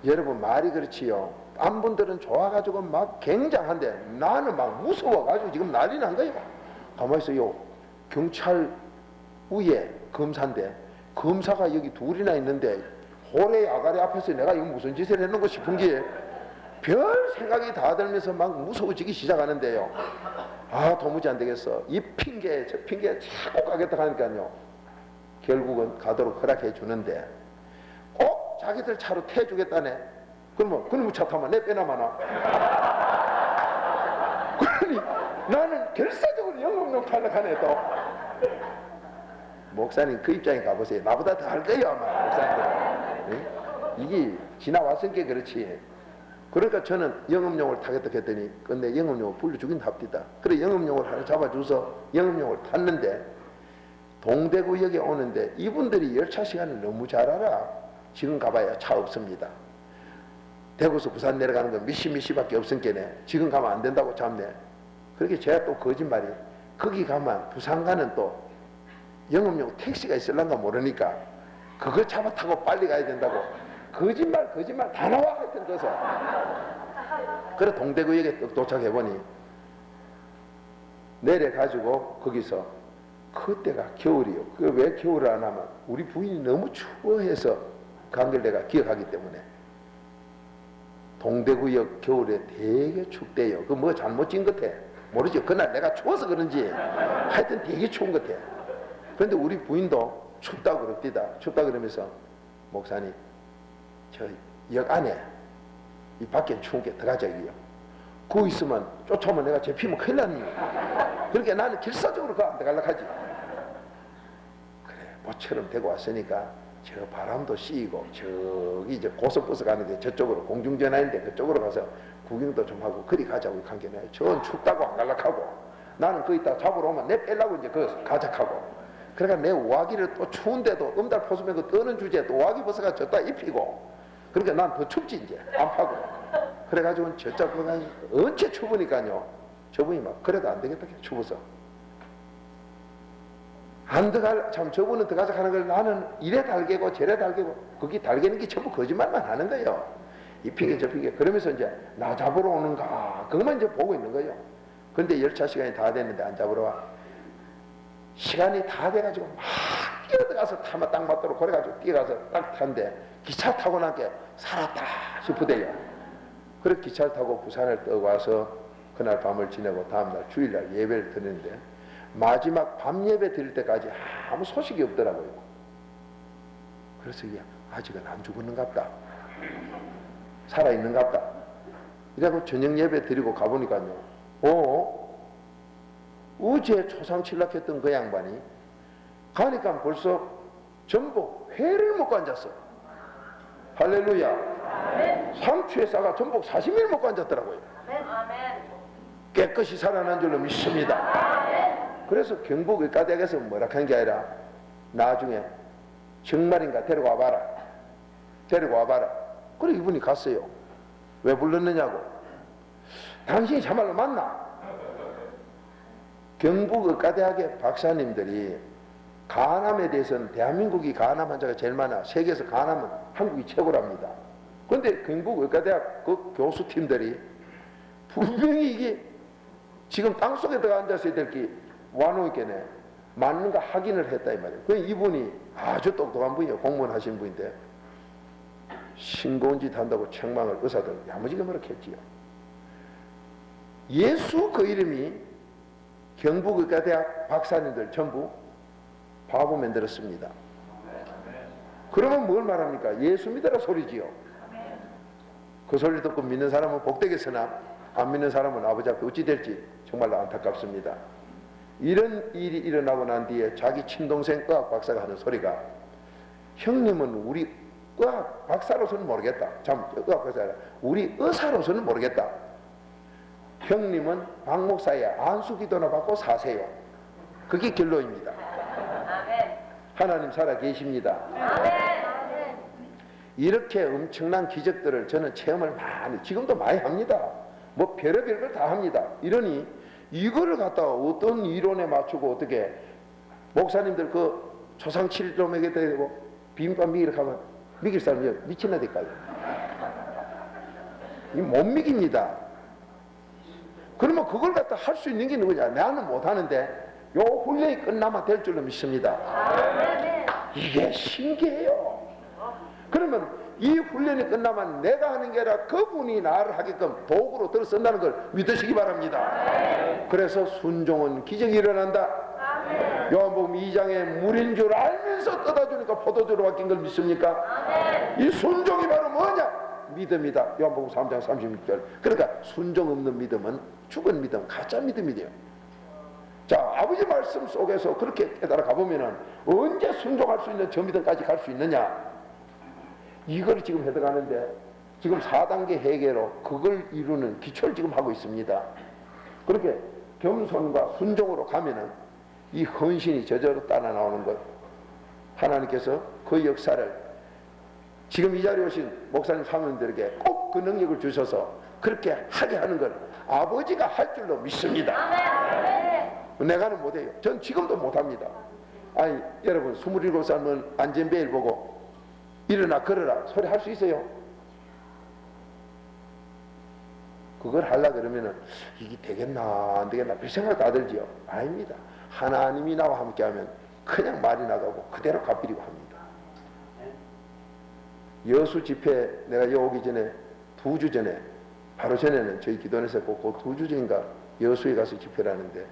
여러분 말이 그렇지요. 딴 분들은 좋아가지고 막 굉장한데 나는 막 무서워가지고 지금 난리 난 거예요. 가만히 있어요. 경찰 위에 검사인데 검사가 여기 둘이나 있는데 호래 아가리 앞에서 내가 이거 무슨 짓을 했는가 싶은 게 별 생각이 다 들면서 막 무서워지기 시작하는데요. 도무지 안 되겠어. 이 핑계 저 핑계 자꾸 가겠다 하니까요. 결국은 가도록 허락해 주는데 자기들 차로 태주겠다네. 그러면 차 타면 내 빼나마나. 그러니 나는 결사적으로 영업용 탈락하네 또. 목사님 그 입장에 가보세요. 나보다 더 할 거예요 아마 목사님들. 네? 이게 지나왔으니까 그렇지. 그러니까 저는 영업용을 타겠다 했더니 근데 영업용을 불러주긴 합디다. 그래 영업용을 하나 잡아줘서 영업용을 탔는데 동대구역에 오는데 이분들이 열차 시간을 너무 잘 알아. 지금 가봐야 차 없습니다. 대구에서 부산 내려가는 건 미시밖에 없으니까 지금 가면 안 된다고 잡네. 그렇게 제가 또 거짓말이, 거기 가면 부산 가는 또 영업용 택시가 있을란가 모르니까 그거 잡아 타고 빨리 가야 된다고 거짓말 다 나와. 하여튼 그래서 그래 동대구역에 도착해보니 내려가지고 거기서, 그때가 겨울이요. 그 왜 겨울을 안 하면 우리 부인이 너무 추워해서 간 걸 내가 기억하기 때문에. 동대구역 겨울에 되게 춥대요. 그 뭐 잘못 찐 것 같아. 모르죠. 그날 내가 추워서 그런지 하여튼 되게 추운 것 같아. 그런데 우리 부인도 춥다고 그럽디다. 춥다 그러면서 목사님 저 역 안에 이 밖엔 추운 게 들어가자 이요. 거기 있으면 쫓아오면 내가 잡히면 큰일 나니. 그러니까 나는 길사적으로 가 안 들어가려고 하지. 그래 모처럼 되고 왔으니까 저 바람도 씌이고 저기 이제 고속버스 가는데 저쪽으로 공중전화인데 그쪽으로 가서 구경도 좀 하고 그리 가자고 관계네. 저건 춥다고 안 가려고 하고 나는 거기다 잡으러 오면 내 빼려고 이제 그 가작하고. 그러니까 내 우아기를 또 추운데도 음달 포수면 그 떠는 주제에 또 우아기 버스가 졌다 입히고. 그러니까 난 더 춥지 이제 안 파고. 그래가지고 저쪽 보면 언제 추우니까요. 저분이 막 그래도 안 되겠다 추워서 안 들어갈. 참 저분은 들어가자 하는 걸 나는 이래 달개고 저래 달개고 거기 달개는 게 전부 거짓말만 하는 거예요. 입히게 접히게. 그러면서 이제 나 잡으러 오는가 그것만 이제 보고 있는 거예요. 근데 열차 시간이 다 됐는데 안 잡으러 와. 시간이 다 돼가지고 막 뛰어들어가서 타면 딱 맞도록 그래가지고 뛰어가서 딱 탄데 기차 타고 나게 살았다 싶으대요. 그래 기차를 타고 부산을 떠고 와서 그날 밤을 지내고 다음날 주일날 예배를 드리는데 마지막 밤 예배 드릴 때까지 아무 소식이 없더라고요. 그래서 이게 아직은 안 죽었는갑다, 살아있는갑다. 이래고 저녁 예배 드리고 가보니까요, 어제 초상 칠락했던 그 양반이 가니까 벌써 전복 회를 먹고 앉았어. 할렐루야. 상추에 싸가 전복 40일 먹고 앉았더라고요. 깨끗이 살아난 줄로 믿습니다. 그래서 경북 의과대학에서 뭐라 한 게 아니라 나중에 정말인가 데리고 와봐라. 그래 이분이 갔어요. 왜 불렀느냐고. 당신이 참말로 맞나? 경북 의과대학의 박사님들이 간암에 대해서는 대한민국이 간암 환자가 제일 많아. 세계에서 간암은 한국이 최고랍니다. 그런데 경북 의과대학 그 교수팀들이 분명히 이게 지금 땅속에 들어가 앉았어야 될 게 와놓겠네. 맞는가 확인을 했다 이 말이에요. 그 이분이 아주 똑똑한 분이에요. 공무원 하신 분인데 싱거운 짓 한다고 책망을 의사들 야무지게 뭐라했지요. 예수 그 이름이 경북의과대학 박사님들 전부 바보 만들었습니다. 그러면 뭘 말합니까? 예수 믿으라 소리지요. 그 소리 듣고 믿는 사람은 복되겠으나 안 믿는 사람은 아버지 앞에 어찌 될지 정말로 안타깝습니다. 이런 일이 일어나고 난 뒤에 자기 친동생 의학 박사가 하는 소리가, 형님은 우리 의학 박사로서는 모르겠다. 참 의학 박사가 아니라 우리 의사로서는 모르겠다. 형님은 박 목사의 안수기도나 받고 사세요. 그게 결론입니다. 하나님 살아 계십니다. 이렇게 엄청난 기적들을 저는 체험을 지금도 많이 합니다. 뭐 별의별 걸 다 합니다. 이러니 이거를 갖다가 어떤 이론에 맞추고 어떻게 목사님들 그 초상 7조 먹여야 되고 비빔밥 먹이러 가면 먹일 사람이 미친나 될까요? 이 못 먹입니다. 그러면 그걸 갖다 할 수 있는 게 누구냐? 나는 못하는데 요 훈련이 끝나면 될 줄로 믿습니다. 이게 신기해요. 그러면 이 훈련이 끝나면 내가 하는 게 아니라 그분이 나를 하게끔 도구로 들어 쓴다는 걸 믿으시기 바랍니다. 그래서 순종은 기적이 일어난다. 요한복음 2장에 물인 줄 알면서 떠다주니까 포도주로 바뀐 걸 믿습니까? 이 순종이 바로 뭐냐? 믿음이다. 요한복음 3장 36절. 그러니까 순종 없는 믿음은 죽은 믿음, 가짜 믿음이 돼요. 자, 아버지 말씀 속에서 그렇게 깨달아 가보면은 언제 순종할 수 있는 저 믿음까지 갈 수 있느냐? 이걸 지금 해석하는데 지금 4단계 해계로 그걸 이루는 기초를 지금 하고 있습니다. 그렇게 겸손과 순종으로 가면은 이 헌신이 저절로 따라 나오는 것. 하나님께서 그 역사를 지금 이 자리에 오신 목사님 사모님들에게 꼭 꼭 그 능력을 주셔서 그렇게 하게 하는 걸 아버지가 할 줄로 믿습니다. 내가는 못해요. 전 지금도 못합니다. 아니 여러분 27살은 안전벨 보고 일어나 걸어라 소리 할 수 있어요? 그걸 하려 그러면은 이게 되겠나 안 되겠나 그 생각 다 들지요? 아닙니다. 하나님이 나와 함께 하면 그냥 말이 나가고 그대로 갚이리고 합니다. 여수 집회 내가 여기 오기 전에 2주 전에 바로 전에는 저희 기도원에서 했고 그 2주 전인가 여수에 가서 집회를 하는데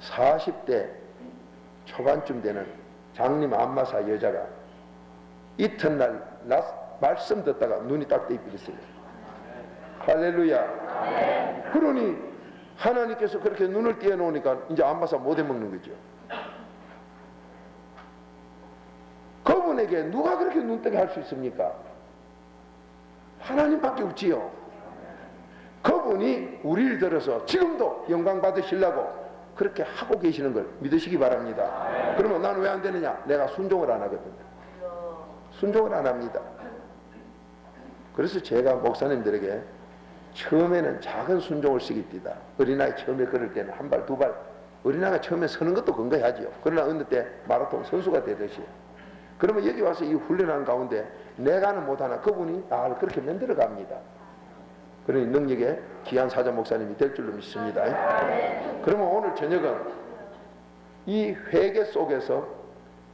40대 초반쯤 되는 장님 안마사 여자가 이튿날 말씀 듣다가 눈이 딱 떠있어요. 할렐루야. 그러니 하나님께서 그렇게 눈을 띄워놓으니까 이제 안마사 못 해먹는 거죠. 그분에게 누가 그렇게 눈뜨게 할 수 있습니까? 하나님밖에 없지요. 그분이 우리를 들어서 지금도 영광 받으시려고 그렇게 하고 계시는 걸 믿으시기 바랍니다. 그러면 나는 왜 안 되느냐? 내가 순종을 안 하거든요. 순종을 안 합니다. 그래서 제가 목사님들에게 처음에는 작은 순종을 쓰겠디다. 어린아이 처음에 걸을 때는 한 발, 두 발. 어린아이가 처음에 서는 것도 근거하지요. 그러나 어느 때 마라톤 선수가 되듯이. 그러면 여기 와서 이 훈련하는 가운데 내가는 못하나 그분이 나를 그렇게 만들어 갑니다. 그러니 능력의 귀한 사자 목사님이 될 줄로 믿습니다. 그러면 오늘 저녁은 이 회개 속에서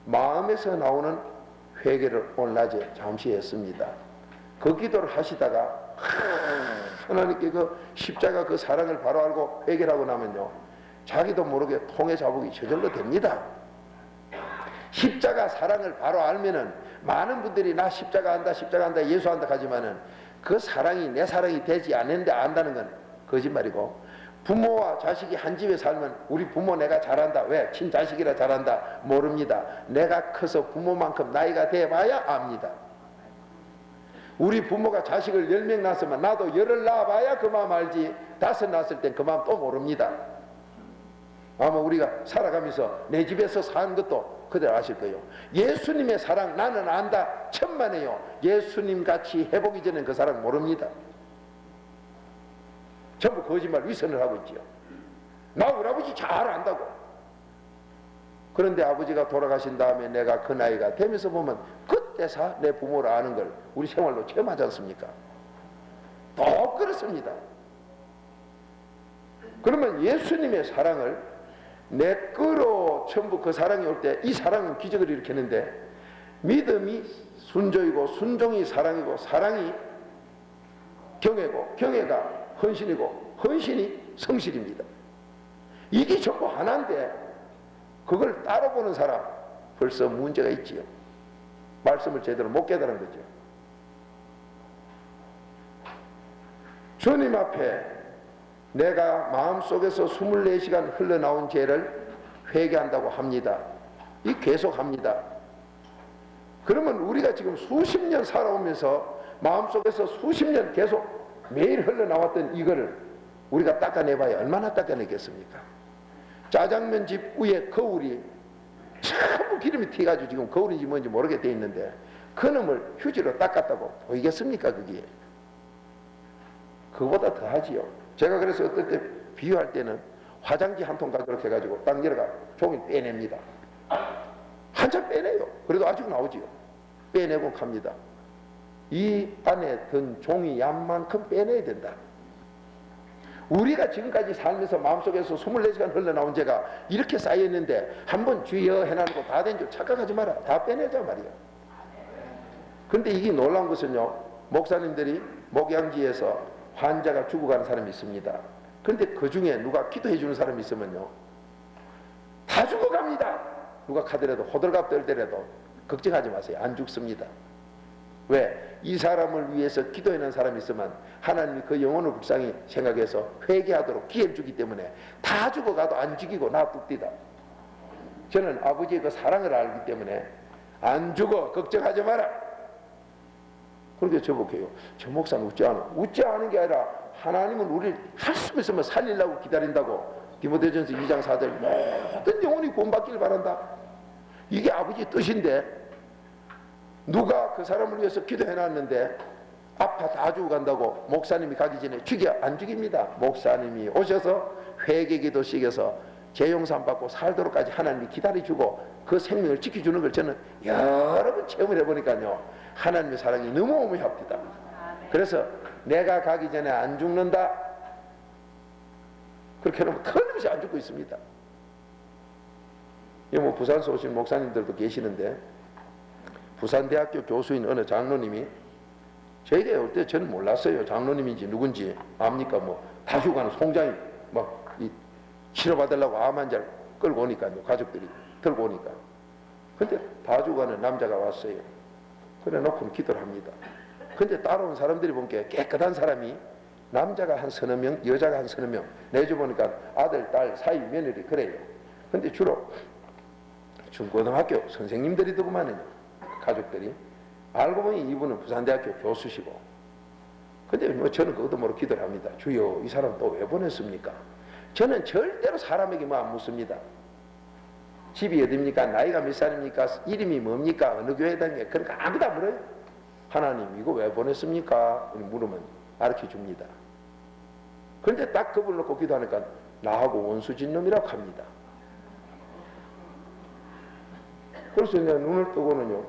마음에서 나오는 회개를 오늘 낮에 잠시 했습니다. 그 기도를 하시다가 하나님께 그 십자가 그 사랑을 바로 알고 회개를 하고 나면요 자기도 모르게 통에 자국이 저절로 됩니다. 십자가 사랑을 바로 알면은 많은 분들이 나 십자가 한다 십자가 한다 예수 한다 하지만은 그 사랑이 내 사랑이 되지 않는데 안다는 건 거짓말이고, 부모와 자식이 한 집에 살면 우리 부모 내가 잘한다. 왜? 친자식이라 잘한다. 모릅니다. 내가 커서 부모만큼 나이가 돼봐야 압니다. 우리 부모가 자식을 10명 낳았으면 나도 10을 낳아봐야 그 마음 알지 5 낳았을 땐 그 마음 또 모릅니다. 아마 우리가 살아가면서 내 집에서 사는 것도 그대로 아실 거예요. 예수님의 사랑 나는 안다 천만에요. 예수님 같이 해보기 전엔 그 사랑 모릅니다. 전부 거짓말 위선을 하고 있지요. 나 우리 아버지 잘 안다고. 그런데 아버지가 돌아가신 다음에 내가 그 나이가 되면서 보면 그때서 내 부모를 아는 걸 우리 생활로 체험하지 않습니까? 또 그렇습니다. 그러면 예수님의 사랑을 내 거로 전부 그 사랑이 올 때 이 사랑은 기적을 일으키는데, 믿음이 순종이고 순종이 사랑이고 사랑이 경애고 경애가 헌신이고 헌신이 성실입니다. 이게 전부 하나인데 그걸 따로 보는 사람 벌써 문제가 있지요. 말씀을 제대로 못 깨달은 거죠. 주님 앞에 내가 마음속에서 24시간 흘러나온 죄를 회개한다고 합니다. 이 계속합니다. 그러면 우리가 지금 수십 년 살아오면서 마음속에서 수십 년 계속 매일 흘러나왔던 이거를 우리가 닦아내봐야 얼마나 닦아내겠습니까? 짜장면 집 위에 거울이 전부 기름이 튀가지고 지금 거울인지 뭔지 모르게 돼 있는데 그놈을 휴지로 닦았다고 보이겠습니까? 그게 그거보다 더 하지요. 제가 그래서 어떨 때 비유할 때는 화장지 한 통 가도록 해가지고 딱 열어가 종이 빼냅니다. 한참 빼내요. 그래도 아직 나오지요. 빼내고 갑니다. 이 안에 든 종이 양만큼 빼내야 된다. 우리가 지금까지 살면서 마음속에서 24시간 흘러나온 죄가 이렇게 쌓여있는데 한번 주여 해놔놓고 다 된 줄 착각하지 마라. 다 빼내자 말이야. 근데 이게 놀라운 것은요, 목사님들이 목양지에서 환자가 죽어가는 사람이 있습니다. 그런데 그 중에 누가 기도해 주는 사람이 있으면요 다 죽어갑니다. 누가 가더라도 호들갑 떨더라도 걱정하지 마세요. 안 죽습니다. 왜? 이 사람을 위해서 기도하는 사람이 있으면 하나님이 그 영혼을 불쌍히 생각해서 회개하도록 기회를 주기 때문에 다 죽어가도 안 죽이고 놔둡디다. 저는 아버지의 그 사랑을 알기 때문에 안 죽어 걱정하지 마라. 그렇게 저보게요. 저 목사는 웃지 않아. 웃지 않은 게 아니라 하나님은 우리를 할 수 있으면 살리려고 기다린다고. 디모데전서 2장 4절 모든 영혼이 구원받기를 바란다. 이게 아버지의 뜻인데 누가 그 사람을 위해서 기도해놨는데 아파 다 죽어간다고 목사님이 가기 전에 죽여? 안 죽입니다. 목사님이 오셔서 회개기도 시켜서 재용산 받고 살도록까지 하나님이 기다려주고 그 생명을 지켜주는 걸 저는 여러 번 체험을 해보니까요, 하나님의 사랑이 너무 오묘합니다. 그래서 내가 가기 전에 안 죽는다, 그렇게 하면 틀림없이 안 죽고 있습니다. 뭐 부산서 오신 목사님들도 계시는데, 부산대학교 교수인 어느 장로님이 저에게 올 때 저는 몰랐어요. 장로님인지 누군지. 압니까? 뭐 다슈가는 송장이 막 치료받으려고 암 환자를 끌고 오니까요, 가족들이 들고 오니까. 근데 다주가는 남자가 왔어요. 그래 놓고 기도를 합니다. 근데 따라온 사람들이 보니까 깨끗한 사람이, 남자가 한 서너 명, 여자가 한 서너 명, 내줘보니까 아들, 딸, 사위, 며느리 그래요. 근데 주로 중고등학교 선생님들이 더구만요, 가족들이. 알고 보니 이분은 부산대학교 교수시고. 근데 뭐 저는 그것도 모르고 기도를 합니다. 주여, 이 사람 또 왜 보냈습니까? 저는 절대로 사람에게 뭐 안 묻습니다. 집이 어딥니까? 나이가 몇 살입니까? 이름이 뭡니까? 어느 교회에 다니냐? 그러니까 아무도 안 물어요. 하나님, 이거 왜 보냈습니까? 물으면 가르쳐 줍니다. 그런데 딱 그걸 놓고 기도하니까 나하고 원수진 놈이라고 합니다. 그래서 내가 눈을 뜨고는요,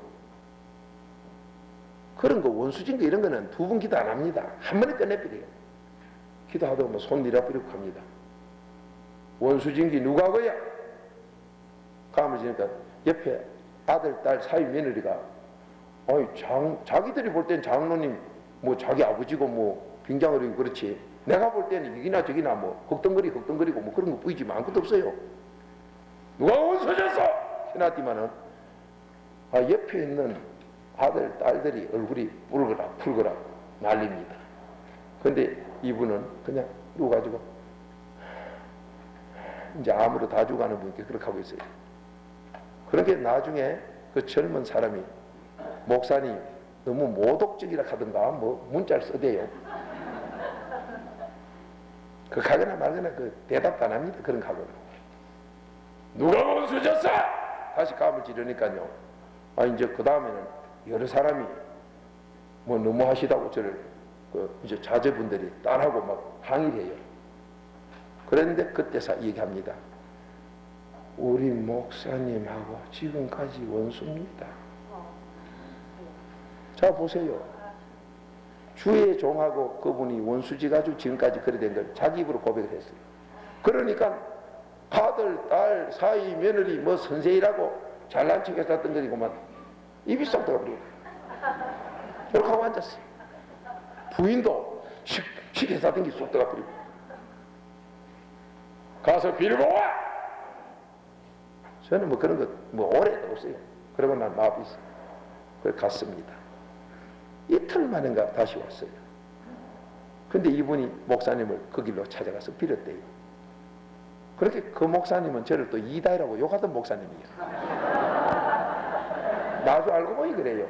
그런 거 원수진 거 이런 거는 두 번 기도 안 합니다. 한 번에 끝내버려요. 기도하다가 뭐 손 내려버리고 합니다. 원수진기 누가 하고야? 가면 지니까 옆에 아들, 딸, 사위, 며느리가, 자기들이 볼 땐 장로님 뭐 자기 아버지고 뭐 빙장어리고 그렇지, 내가 볼 때는 여기나 저기나 뭐 걱정거리고 뭐 그런 거 보이지만 아무것도 없어요. 누가 원수졌어? 해놨더만은 옆에 있는 아들, 딸들이 얼굴이 붉거라 난립니다. 근데 이분은 그냥 누워가지고 이제 암으로 다 죽어가는 분께 그렇게 하고 있어요. 그렇게 나중에 그 젊은 사람이, 목사님 너무 모독적이라 하던가 뭐 문자를 써대요. 그 가거나 말거나 그 대답도 안 합니다. 그런 가거나. 누가 원수졌어? 다시 감을 지르니까요, 이제 그 다음에는 여러 사람이 뭐 너무 하시다고 저를 이제 자제분들이 딸하고 막 항의를 해요. 그런데 그때 얘기합니다. 우리 목사님하고 지금까지 원수입니다. 자 보세요. 주의 종하고 그분이 원수지 가지고 지금까지 그래 된 걸 자기 입으로 고백을 했어요. 그러니까 아들, 딸, 사위, 며느리 뭐 선생이라고 잘난 척해서 했던 거니까만 입이 쏙 들어버려요. 이렇게 하고 앉았어요. 부인도 식해서 했던 게 쏙 들어버리고, 가서 빌고 와! 저는 뭐 그런 거 뭐 오래 없어요. 그러고 난 마음이 있어요. 그래서 갔습니다. 이틀 만인가 다시 왔어요. 근데 이분이 목사님을 그 길로 찾아가서 빌었대요. 그렇게 그 목사님은 저를 또 이다이라고 욕하던 목사님이에요. 나도 알고 보니 그래요.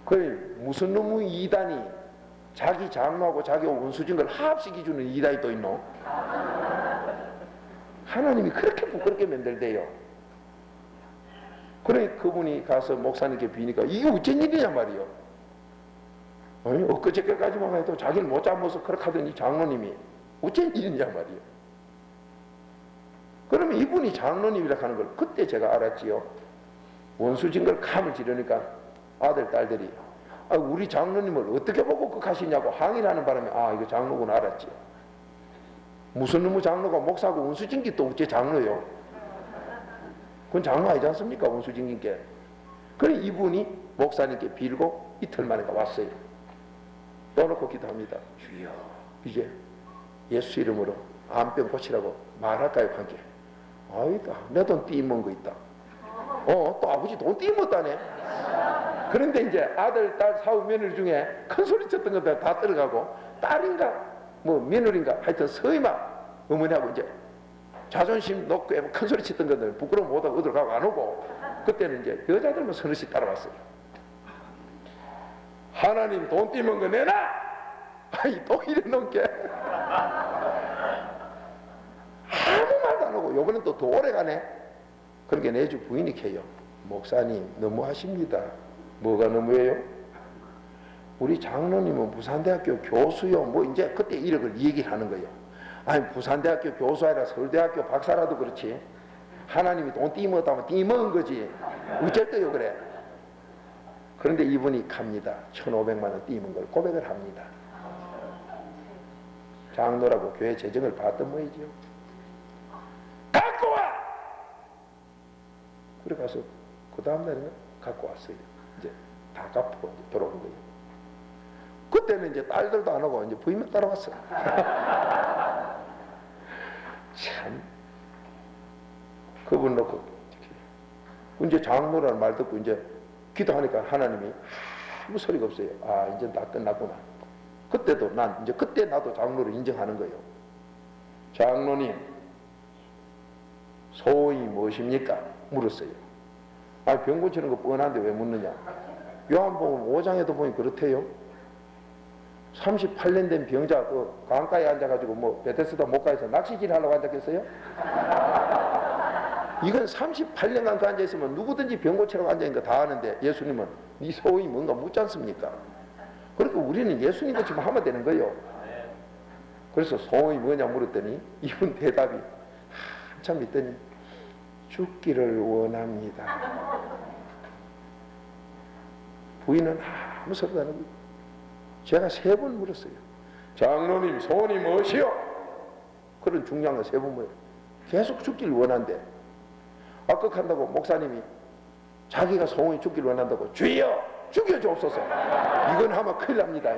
그 무슨 놈의 이단이 자기 장로하고 자기 원수진 걸 합시켜주는 이단이 또 있노? 하나님이 그렇게 부끄럽게 만들대요. 그래 그분이 가서 목사님께 비니까 이게 어쩐 일이냐 말이요. 엊그저께까지만 해도 자기를 못 잡아서 그렇게 하더니 장로님이 어쩐 일이냐 말이요. 그러면 이분이 장로님이라 하는 걸 그때 제가 알았지요. 원수진 걸 감을 지르니까 아들, 딸들이 우리 장로님을 어떻게 보고 그렇게 하시냐고 항의를 하는 바람에 이거 장로구나 알았지요. 무슨 놈의 장로가 목사고 원수진기 또 어째 장로요? 그건 장로 아니지 않습니까? 원수진기께. 그래 이분이 목사님께 빌고 이틀 만에 왔어요. 떠놓고 기도합니다. 주여, 이제 예수 이름으로 암병 고치라고 말할까요? 함께. 아이다, 내 돈 띠먹은 거 있다. 또 아버지 돈 띠먹었다네. 그런데 이제 아들, 딸, 사위, 며느리 중에 큰 소리 쳤던 것들 다 들어가고, 딸인가 뭐 며느리인가 하여튼 서이마 어머니하고 이제 자존심 높고 큰 소리 쳤던 것들 부끄러움 못하고 어디로 가고 안 오고, 그때는 이제 여자들만 서너씩 따라왔어요. 하나님 돈 띠먹은 거 내놔! 또 이래 놓게 아무 말도 안 하고, 요번엔 또 더 오래 가네. 그러니까 내주 부인이 캐요. 목사님 너무하십니다. 뭐가 너무해요? 우리 장로님은 부산대학교 교수요. 뭐 이제 그때 이력을 얘기를 하는 거예요. 아니 부산대학교 교수 아니라 서울대학교 박사라도 그렇지. 하나님이 돈 띠먹었다면 띠먹은 거지. 어쩔 때요 그래. 그런데 이분이 갑니다. 1,500만 원 띠먹은 걸 고백을 합니다. 장로라고 교회 재정을 봤던 모이지요. 갖고 와! 그래 가서 그 다음날에는 갖고 왔어요. 이제 다 갚고 돌아온 거예요. 그때는 이제 딸들도 안 오고 이제 부인만 따라왔어요. 참 그분 놓고 이제 장로라는 말 듣고 이제 기도하니까 하나님이 아무 소리가 없어요. 아 이제 다 끝났구나. 그때도 난 이제 그때 나도 장로를 인정하는 거예요. 장로님 소원이 무엇입니까? 물었어요. 아 병 고치는 거 뻔한데 왜 묻느냐? 요한복음 5장에도 보니 그렇대요. 38년 된 병자 그 강가에 앉아가지고 뭐 베데스다 목가에서 낚시질 하려고 앉았겠어요? 이건 38년간 그 앉아있으면 누구든지 병 고치라고 앉아있는 거 다 아는데 예수님은 네 소원이 뭔가 묻지 않습니까? 그러니까 우리는 예수님 것처럼 하면 되는 거예요. 그래서 소원이 뭐냐 물었더니 이분 대답이 한참 있더니 죽기를 원합니다. 부인은 아무 소리도 안 하고 제가 3번 물었어요. 장로님 소원이 무엇이요? 그런 중요한 거 3번 물어요. 계속 죽기를 원한대. 악극한다고 목사님이 자기가 소원이 죽기를 원한다고 주여 죽여주옵소서. 이건 하면 큰일 납니다.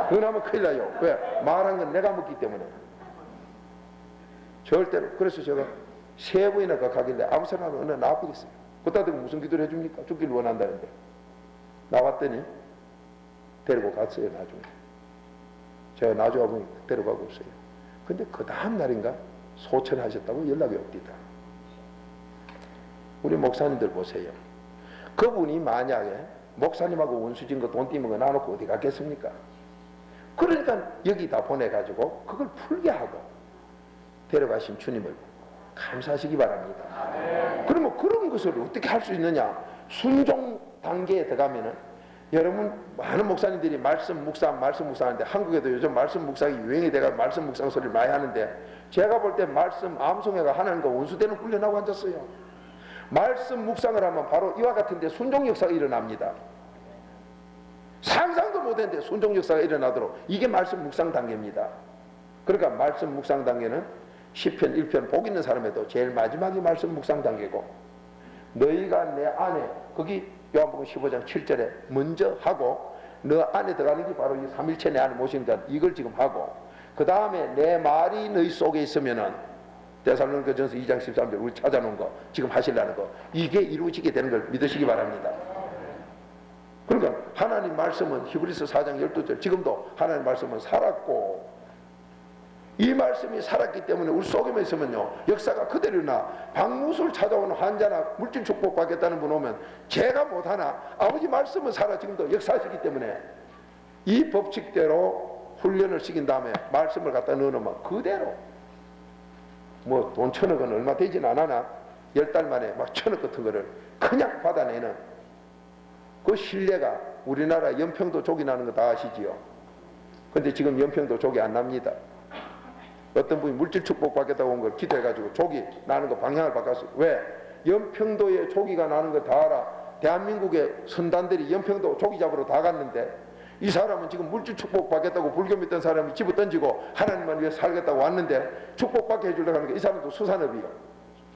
그건 하면 큰일 나요. 왜? 말한 건 내가 먹기 때문에. 절대로. 그래서 제가 3번이나 가길래 아무 생각 없는 어느 나아버렸어요. 그따 대고 무슨 기도를 해줍니까? 죽기를 원한다는데. 나왔더니 데리고 갔어요. 나중에 제가 나중에 보니 데려가고 없어요. 근데 그 다음 날인가 소천하셨다고 연락이 옵니다. 우리 목사님들 보세요. 그분이 만약에 목사님하고 원수진 거 돈 띠먹어 놔놓고 어디 갔겠습니까? 그러니까 여기다 보내가지고 그걸 풀게 하고 데려가신 주님을 감사하시기 바랍니다. 그러면 그런 것을 어떻게 할 수 있느냐? 순종 단계에 들어가면은 여러분 많은 목사님들이 말씀 묵상 하는데 한국에도 요즘 말씀 묵상이 유행이 돼가 말씀 묵상 소리를 많이 하는데 제가 볼 때 말씀 암송회가 하나님과 원수되는 훈련하고 앉았어요. 말씀 묵상을 하면 바로 이와 같은데 순종 역사가 일어납니다. 상상도 못했는데 순종 역사가 일어나도록 이게 말씀 묵상 단계입니다. 그러니까 말씀 묵상 단계는 시편 1편 복 있는 사람에도 제일 마지막이 말씀 묵상 단계고 너희가 내 안에 거기 요한복음 15장 7절에 먼저 하고 너 안에 들어가는 게 바로 이 삼일체 내 안에 모시니까 이걸 지금 하고 그 다음에 내 말이 너희 속에 있으면은 데살로니가전서 2장 13절 우리 찾아놓은 거 지금 하시려는 거 이게 이루어지게 되는 걸 믿으시기 바랍니다. 그러니까 하나님 말씀은 히브리서 4장 12절 지금도 하나님 말씀은 살았고 이 말씀이 살았기 때문에 우리 속에만 있으면요 역사가 그대로 나 박무술 찾아오는 환자나 물질 축복 받겠다는 분 오면 제가 못하나 아버지 말씀은 살아 지금도 역사하시기 때문에 이 법칙대로 훈련을 시킨 다음에 말씀을 갖다 넣어놓으면 그대로 뭐 돈 1,000억은 얼마 되진 않아나 10달 만에 막 1,000억 같은 거를 그냥 받아내는 그 신뢰가 우리나라 연평도 족이 나는 거 다 아시지요? 근데 지금 연평도 족이 안 납니다. 어떤 분이 물질 축복 받겠다고 온 걸 기도해가지고 족이 나는 거 방향을 바꿨어요. 왜? 연평도에 족이가 나는 거 다 알아. 대한민국의 선단들이 연평도 족이 잡으러 다 갔는데 이 사람은 지금 물질 축복 받겠다고 불교 믿던 사람이 집어 던지고 하나님만 위해 살겠다고 왔는데 축복받게 해주려고 하니까 이 사람도 수산업이요.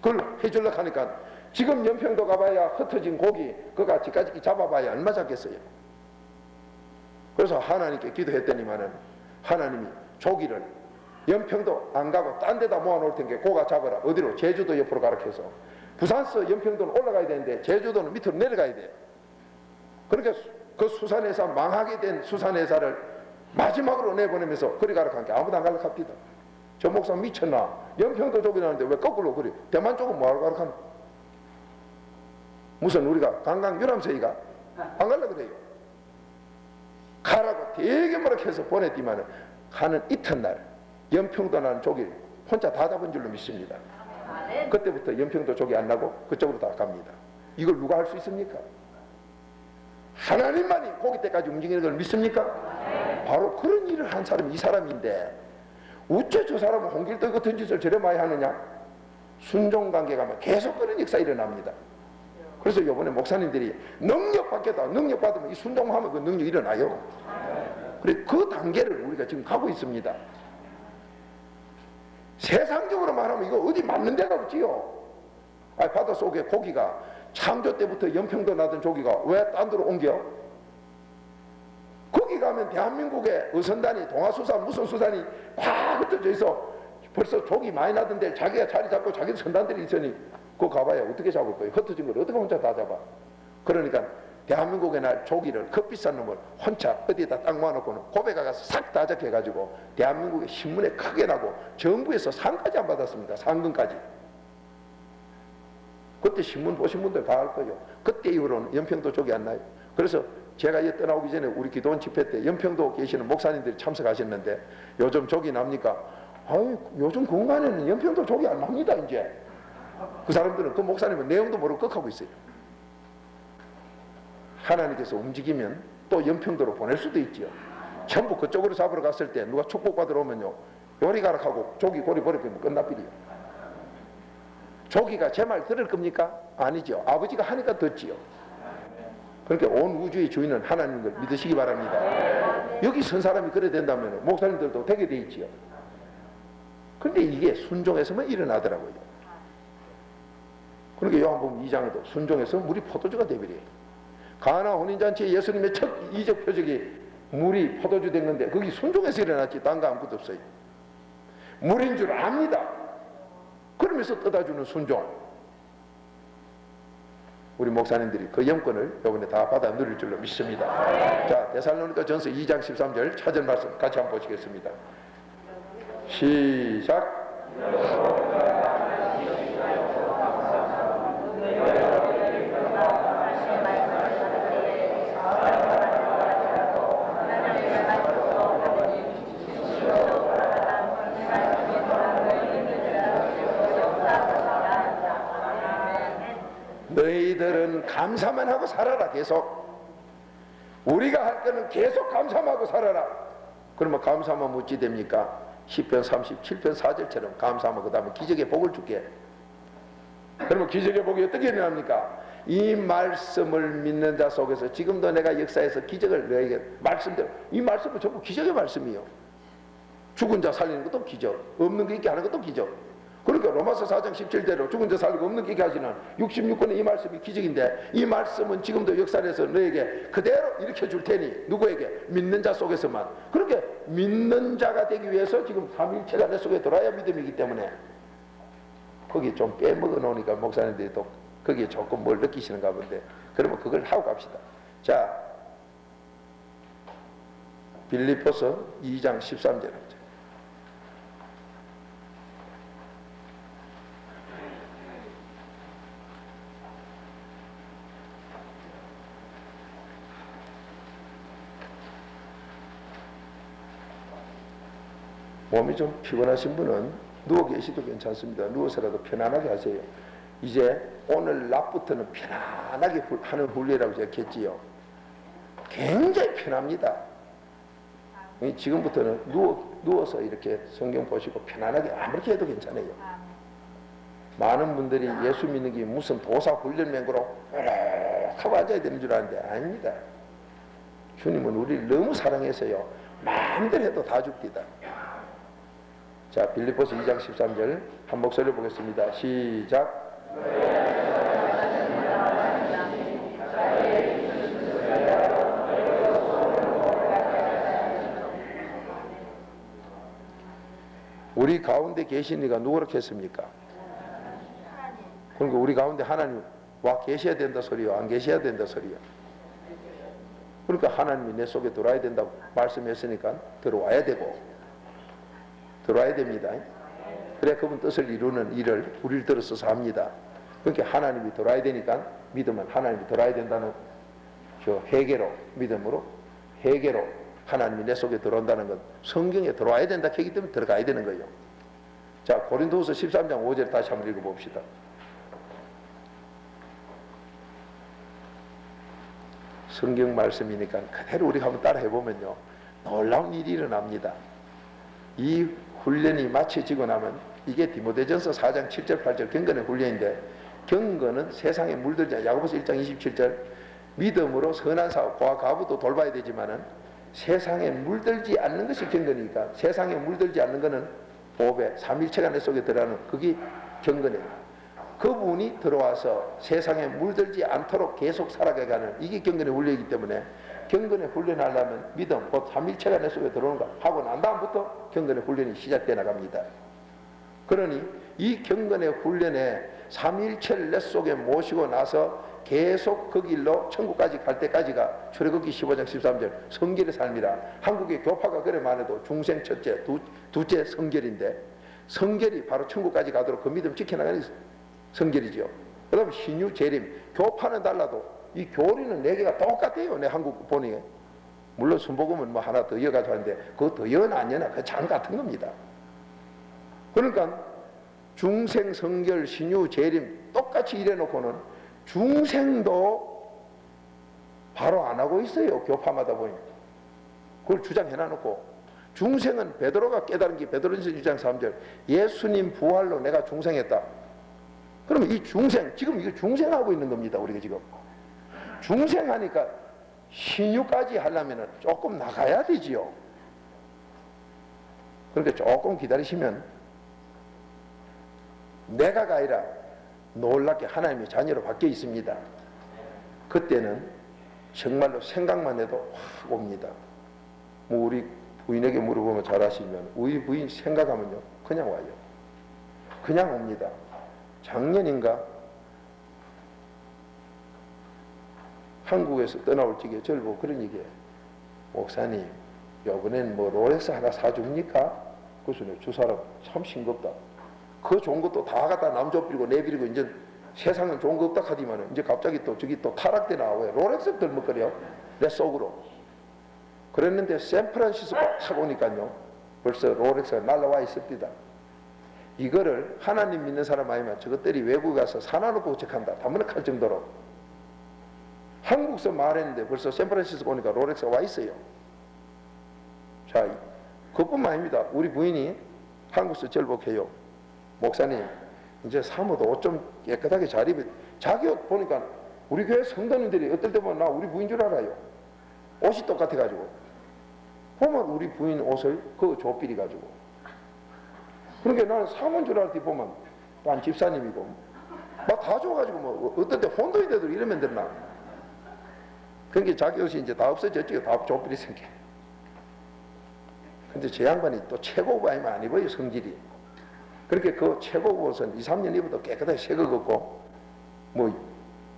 그걸 해주려고 하니까 지금 연평도 가봐야 흩어진 고기 그거 집까지 잡아봐야 얼마 잡겠어요. 그래서 하나님께 기도했더니만은 하나님이 조기를 연평도 안 가고 딴 데다 모아놓을 텐데 고가 잡아라. 어디로? 제주도 옆으로 가라 해서 부산서 연평도는 올라가야 되는데 제주도는 밑으로 내려가야 돼요. 그러니까 그 수산회사 망하게 된 수산회사를 마지막으로 내보내면서 그리 가라 한게 아무도 안 가라 합니다. 저 목사 미쳤나? 연평도 쪽이 나는데 왜 거꾸로 그래? 대만 쪽은 뭐하러 가라 하나? 무슨 우리가 관광 유람선이가 안 가려 그래요. 가라고 되게 뭐라 해서 보냈지만은 가는 이튿날 연평도라는 족이 혼자 다 잡은 줄로 믿습니다. 그때부터 연평도 족이 안 나고 그쪽으로 다 갑니다. 이걸 누가 할 수 있습니까? 하나님만이 고기 때까지 움직이는 걸 믿습니까? 바로 그런 일을 한 사람이 이 사람인데 어째 저 사람은 홍길동 같은 짓을 저래 많이 하느냐? 순종관계가 막 계속 그런 역사 일어납니다. 그래서 이번에 목사님들이 능력 받겠다, 능력 받으면 이 순종하면 그 능력 일어나요. 그래 그 단계를 우리가 지금 가고 있습니다. 세상적으로 말하면 이거 어디 맞는 데가 없지요. 바닷속에 고기가 창조 때부터 연평도 나던 조기가 왜 딴 데로 옮겨? 거기 가면 대한민국의 어선단이 동아수산 무슨 수산이 다 흩어져 있어. 벌써 조기 많이 나던데 자기가 자리 잡고 자기 선단들이 있으니 그거 가봐야 어떻게 잡을 거예요? 흩어진 걸 어떻게 혼자 다 잡아? 그러니까 대한민국의 날 조기를 그 비싼 놈을 혼자 어디에다 딱 모아놓고는 고베 가서 싹 다 적해가지고 대한민국의 신문에 크게 나고 정부에서 상까지 안 받았습니다. 상금까지. 그때 신문 보신 분들 다 알 거예요. 그때 이후로는 연평도 조기 안 나요. 그래서 제가 이 떠나오기 전에 우리 기도원 집회 때 연평도 계시는 목사님들이 참석하셨는데 요즘 조기 납니까? 아유 요즘 공간에는 연평도 조기 안 납니다. 이제 그 사람들은 그 목사님은 내용도 모르고 꺽하고 있어요. 하나님께서 움직이면 또 연평도로 보낼 수도 있지요. 전부 그쪽으로 잡으러 갔을 때 누가 축복받으러 오면요 요리가락하고 조기 고리 버리면 끝나버려요. 조기가 제 말 들을 겁니까? 아니죠. 아버지가 하니까 듣지요. 그러니까 온 우주의 주인은 하나님인 걸 믿으시기 바랍니다. 여기 선 사람이 그래 된다면 목사님들도 되게 돼 있지요. 그런데 이게 순종에서만 일어나더라고요. 그러니까 요한복음 2장에도 순종해서 물이 포도주가 되버려요. 가나 혼인잔치에 예수님의 첫 이적 표적이 물이 포도주 된 건데 거기 순종해서 일어났지 딴 거 아무것도 없어요. 물인 줄 압니다. 그러면서 떠다주는 순종. 우리 목사님들이 그 영권을 이번에 다 받아 누릴 줄로 믿습니다. 자, 데살로니가 전서 2장 13절 차절 말씀 같이 한번 보시겠습니다. 시작. 너희들은 감사만 하고 살아라. 계속 우리가 할 거는 계속 감사만 하고 살아라. 그러면 감사만 어찌 됩니까? 10편 37편 4절처럼 감사하면 그 다음에 기적의 복을 줄게. 그러면 기적의 복이 어떻게 일어납니까? 이 말씀을 믿는 자 속에서 지금도 내가 역사에서 기적을 너에게 말씀대로 이 말씀은 전부 기적의 말씀이요. 죽은 자 살리는 것도 기적, 없는 거 있게 하는 것도 기적. 그러니까 로마서 4장 17대로 죽은 자 살리고 없는 게 있게 하시는 66권의 이 말씀이 기적인데 이 말씀은 지금도 역사에서 너에게 그대로 일으켜 줄 테니 누구에게? 믿는 자 속에서만. 그렇게 믿는 자가 되기 위해서 지금 삼위일체가 내 속에 들어야 믿음이기 때문에 거기 좀 빼먹어 놓으니까 목사님들이 또 거기에 조금 뭘 느끼시는가 본데 그러면 그걸 하고 갑시다. 자, 빌립보서 2장 13절 몸이 좀 피곤하신 분은 누워 계시도 괜찮습니다. 누워서라도 편안하게 하세요. 이제 오늘 낮부터는 편안하게 하는 훈련이라고 제가 했지요. 굉장히 편합니다. 지금부터는 누워서 이렇게 성경 보시고 편안하게 아무렇게 해도 괜찮아요. 많은 분들이 예수 믿는 게 무슨 도사 훈련 맹구로 하고 앉아야 되는 줄 아는데 아닙니다. 주님은 우리를 너무 사랑해서요. 마음대로 해도 다 줍니다. 자, 빌립보서 2장 13절 한 목소리로 보겠습니다. 시작. 우리 가운데 계신 이가 누구로 했습니까? 그러니까 우리 가운데 하나님 와 계셔야 된다 소리요? 안 계셔야 된다 소리요? 그러니까 하나님이 내 속에 들어와야 된다고 말씀했으니까 들어와야 되고 들어와야 됩니다. 그래 그분 뜻을 이루는 일을 우리를 들어서서 합니다. 그러니까 하나님이 들어와야 되니까 믿으면 하나님이 들어와야 된다는 저 회개로 믿음으로 회개로 하나님이 내 속에 들어온다는 건 성경에 들어와야 된다 하기 때문에 들어가야 되는 거예요. 자, 고린도후서 13장 5절 다시 한번 읽어봅시다. 성경 말씀이니까 그대로 우리가 한번 따라 해보면요, 놀라운 일이 일어납니다. 이 훈련이 마쳐지고 나면, 이게 디모데전서 4장 7절 8절 경건의 훈련인데, 경건은 세상에 물들지 않아, 야고보서 1장 27절 믿음으로 선한 사업, 고아 가부도 돌봐야 되지만은 세상에 물들지 않는 것이 경건이니까, 세상에 물들지 않는 것은 보배, 삼일체가 내 속에 들어가는 그게 경건이에요. 그분이 들어와서 세상에 물들지 않도록 계속 살아가는 이게 경건의 훈련이기 때문에, 경건의 훈련하려면 믿음, 곧 삼일체가 내 속에 들어오는 거 하고 난 다음부터 경건의 훈련이 시작돼 나갑니다. 그러니 이 경건의 훈련에 삼일체를 내 속에 모시고 나서 계속 그 길로 천국까지 갈 때까지가 출애굽기 15장 13절 성결의 삶이라. 한국의 교파가 그래 말해도 중생 첫째, 두째 성결인데, 성결이 바로 천국까지 가도록 그 믿음 지켜나가는 성결이죠. 그 다음에 신유 재림, 교파는 달라도 이 교리는 네 개가 똑같아요. 내 한국 보니. 물론 순복음은 뭐 하나 더 이어가지고 하는데, 그거 더 이어나 안 이어나 그 장 같은 겁니다. 그러니까 중생 성결 신유 재림 똑같이 이래놓고는 중생도 바로 안 하고 있어요. 교파마다 보니. 그걸 주장해놔놓고, 중생은 베드로가 깨달은 게 베드로전서 1장 3절 예수님 부활로 내가 중생했다. 그러면 이 중생, 지금 이거 중생하고 있는 겁니다. 우리가 지금 중생하니까 신유까지 하려면 조금 나가야 되지요. 그러니까 조금 기다리시면 내가가 아니라 놀랍게 하나님의 자녀로 바뀌어 있습니다. 그때는 정말로 생각만 해도 확 옵니다. 뭐 우리 부인에게 물어보면 잘 아시면, 우리 부인 생각하면요 그냥 와요. 그냥 옵니다. 작년인가 한국에서 떠나올 적에 저를 보고 그런 얘기해요. 목사님, 이번엔 뭐 롤렉스 하나 사줍니까? 그래서 주사람 참 싱겁다. 그 좋은 것도 다 갖다 남줘버리고 내버리고 이제 세상은 좋은 거 없다 하더니만 이제 갑자기 또 저기 또 타락대 나와요. 롤렉스 들먹거려 내 속으로. 그랬는데 샌프란시스코 탁 오니까요 벌써 롤렉스가 날라와 있습니다. 이거를 하나님 믿는 사람 아니면 저것들이 외국에 가서 사놔놓고 우측한다 다문학할 정도로 한국서 말했는데 벌써 샌프란시스코 오니까 롤렉스가 와 있어요. 자, 그것뿐만 아닙니다. 우리 부인이 한국서 절복해요. 목사님, 이제 사모도 옷 좀 깨끗하게 잘 입어. 자기 옷 보니까 우리 교회 성도님들이 어떨 때 보면 나 우리 부인 줄 알아요. 옷이 똑같아가지고 보면 우리 부인 옷을 그 조필이 가지고. 그러니까 나는 사모인 줄 알 때 보면 난 집사님이고 막 다 줘가지고 뭐 어떨 때 혼돈인데도 이러면 됐나. 그러니까 자기 옷이 이제 다 없어졌죠. 다 조필이 생겨. 근데 제 양반이 또 최고급 아니면 안 입어요, 성질이. 그렇게 그 최고급 옷은 2, 3년 입어도 깨끗하게 새거 걷고, 뭐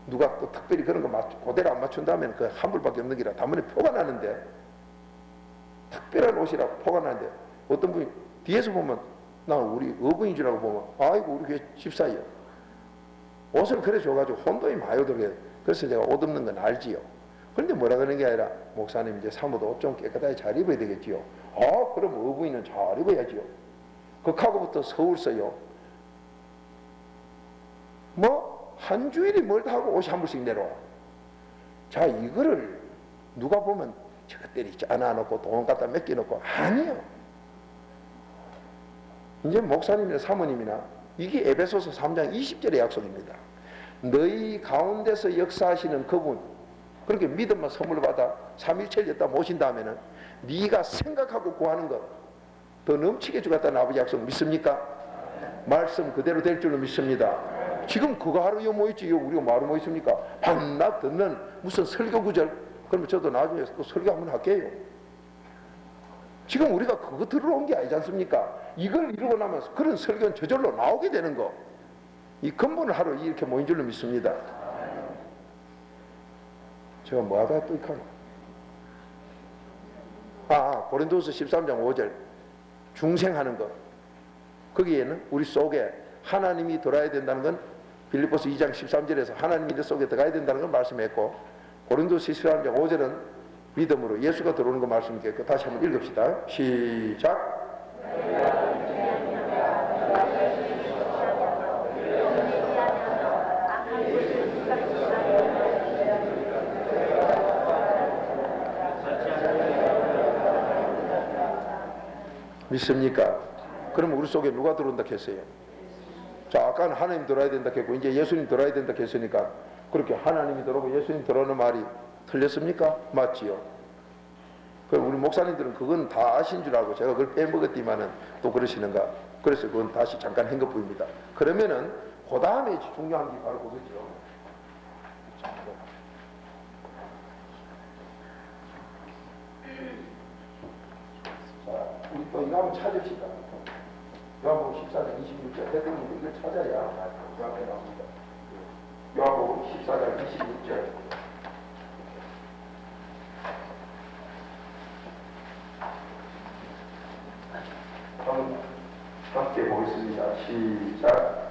누가 또 특별히 그런 거 그대로 안 맞춘다면 그 환불밖에 없는 기라 단번에 표가 나는데, 특별한 옷이라고 표가 나는데 어떤 분이 뒤에서 보면 나 우리 어부인 줄 알고 보면 아이고 우리 교회 집사예요. 옷을 그래 줘가지고 혼돈이 많이 오더래요. 그래서 제가 옷 없는 건 알지요. 그런데 뭐라 그러는 게 아니라 목사님 이제 사모도 옷 좀 깨끗하게 잘 입어야 되겠지요. 아 그럼 어부인은 잘 입어야지요. 극하고부터 서울서요. 뭐 한 주일이 멀다 하고 옷이 한 벌씩 내려와. 자 이거를 누가 보면 저것들이 안아놓고 돈 갖다 맡겨놓고 아니요. 이제 목사님이나 사모님이나 이게 에베소서 3장 20절의 약속입니다. 너희 가운데서 역사하시는 그분, 그렇게 믿음만 선물로 받아 삼일체를 여기다 모신 다음에는 네가 생각하고 구하는 것 더 넘치게 주겠다는 아버지 약속 믿습니까? 말씀 그대로 될 줄로 믿습니다. 지금 그거 하루에 모였지 우리가 뭐하러 모였습니까? 밤낮 듣는 무슨 설교 구절. 그러면 저도 나중에 또 설교 한번 할게요. 지금 우리가 그거 들으러 온 게 아니지 않습니까? 이걸 이루고 나면 그런 설교는 저절로 나오게 되는 거. 이 근본을 하러 이렇게 모인 줄로 믿습니다. 제가 뭐 하다가 또 이렇게 고린도서 13장 5절 중생하는 것. 거기에는 우리 속에 하나님이 들어야 된다는 건 빌립보서 2장 13절에서 하나님이 내 속에 들어가야 된다는 걸 말씀했고, 고린도서 13장 5절은 믿음으로 예수가 들어오는 거 말씀드렸고, 다시 한번 읽읍시다. 시작. 믿습니까? 그러면 우리 속에 누가 들어온다 했어요? 자, 아까는 하나님 들어야 된다 했고 이제 예수님 들어야 된다 했으니까 그렇게 하나님이 들어오고 예수님 들어오는 말이 틀렸습니까? 맞지요? 그럼 우리 목사님들은 그건 다 아신 줄 알고 제가 그걸 빼먹었지만은 또 그러시는가? 그래서 그건 다시 잠깐 한 것뿐입니다. 그러면은 그 다음에 중요한 게 바로 그거죠. 자, 우리 또 이거 한번 찾읍시다. 요한복음 14장 26절 대통령이 이걸 찾아야 그 앞에 나옵니다. 요한복음 14장 26절 한번 함께 보겠습니다. 시작.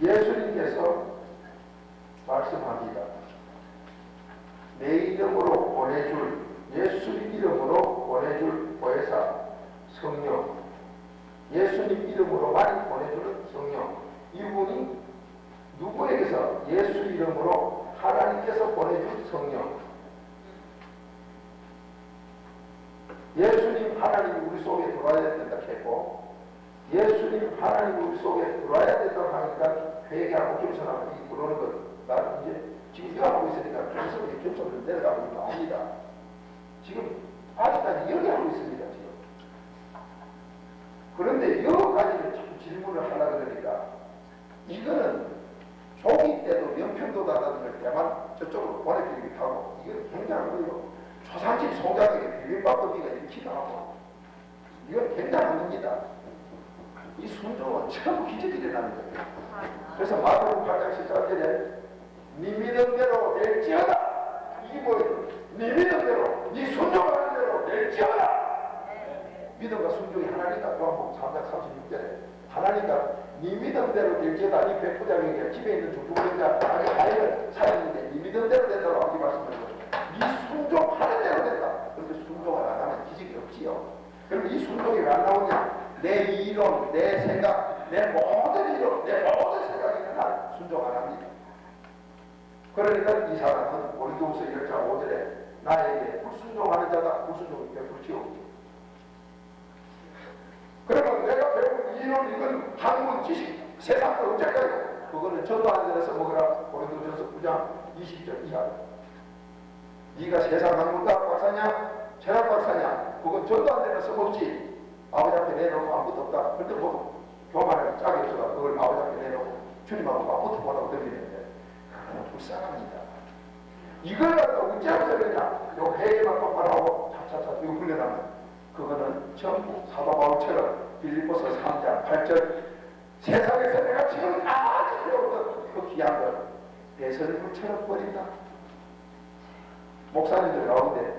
예수님께서 말씀합니다. 내 이름으로 보내줄 예수님 이름으로 보내줄 보혜사 성령, 예수님 이름으로만 보내주는 성령, 이분이 누구에게서? 예수 이름으로 하나님께서 보내준 성령. 예수님 하나님이 우리 속에 들어와야 된다 했고 예수님 하나님이 우리 속에 들어와야 된다고 하니까 회개하고 겸손하고 그러는 것. 나는 이제 지금 이거 하고 있으니까 겸손을 내려가고 있는 거 아닙니다. 지금 아직까지 여기 하고 있습니다. 지금. 그런데 여러 가지를 자꾸 질문을 하려고 그러니까 이거는 조기 때도 명편도 다다는 걸 대만 저쪽으로 보내드리기도 하고 이건 굉장한 거예요. 초상집 송장에게 비빔밥도비가 이렇기도 하고 이건 굉장한 겁니다. 이 순종은 전부 기적이 일어나는 거예요. 그래서 마태복음 8장 14절에 네 믿음대로 될지어다. 이게 뭐예요? 네 믿음대로, 네 순종하는 대로 될지어다. 믿음과 순종이 하나니까 요한복음 3장 36절에 하나니까 네 믿음대로 될지어다. 네 백부장에게 집에 있는 중부병자 자기 아이를 살았는데 네 믿음대로 된다고 하기 말씀하시고 네 순종하는 대로 된다. 그런데 순종을 안 하면 기적이 없지요. 그럼 이 순종이 왜 안 나오냐? 내 이론, 내 생각, 내 모든 이론, 내 모든 생각이 날 순종 안 합니다. 그러니까 이 사람은 고린도후서 1장 5절에 나에게 불순종하는 자다. 불순종이 베풀지요. 그러면 내가 배운 이론, 이건 학문, 지식, 세상도 어째까요? 그거는 전도 안 되어서 먹으라. 고린도전서 9장 20절 이하. 네가 세상 학문가 박사냐? 철학 박사냐? 그건 전도 안 되어서 먹지. 아버지 앞에 내놓고 아무것도 없다. 그런데 뭐 교만하게 짝이 없어가 그걸 아버지 앞에 내놓고 주님하고 아무것도 못하고 덤비는데 그건 불쌍합니다. 이걸 갖다 어찌하면서 그러냐? 요 회개만 똑바로 하고 차차차 이거 훈련하면 그거는 전부 사도 바울처럼 빌립보서 3장 8절 세상에서 내가 지금 다 필요없던 그 귀한 걸 배설물처럼 버린다. 목사님들 가운데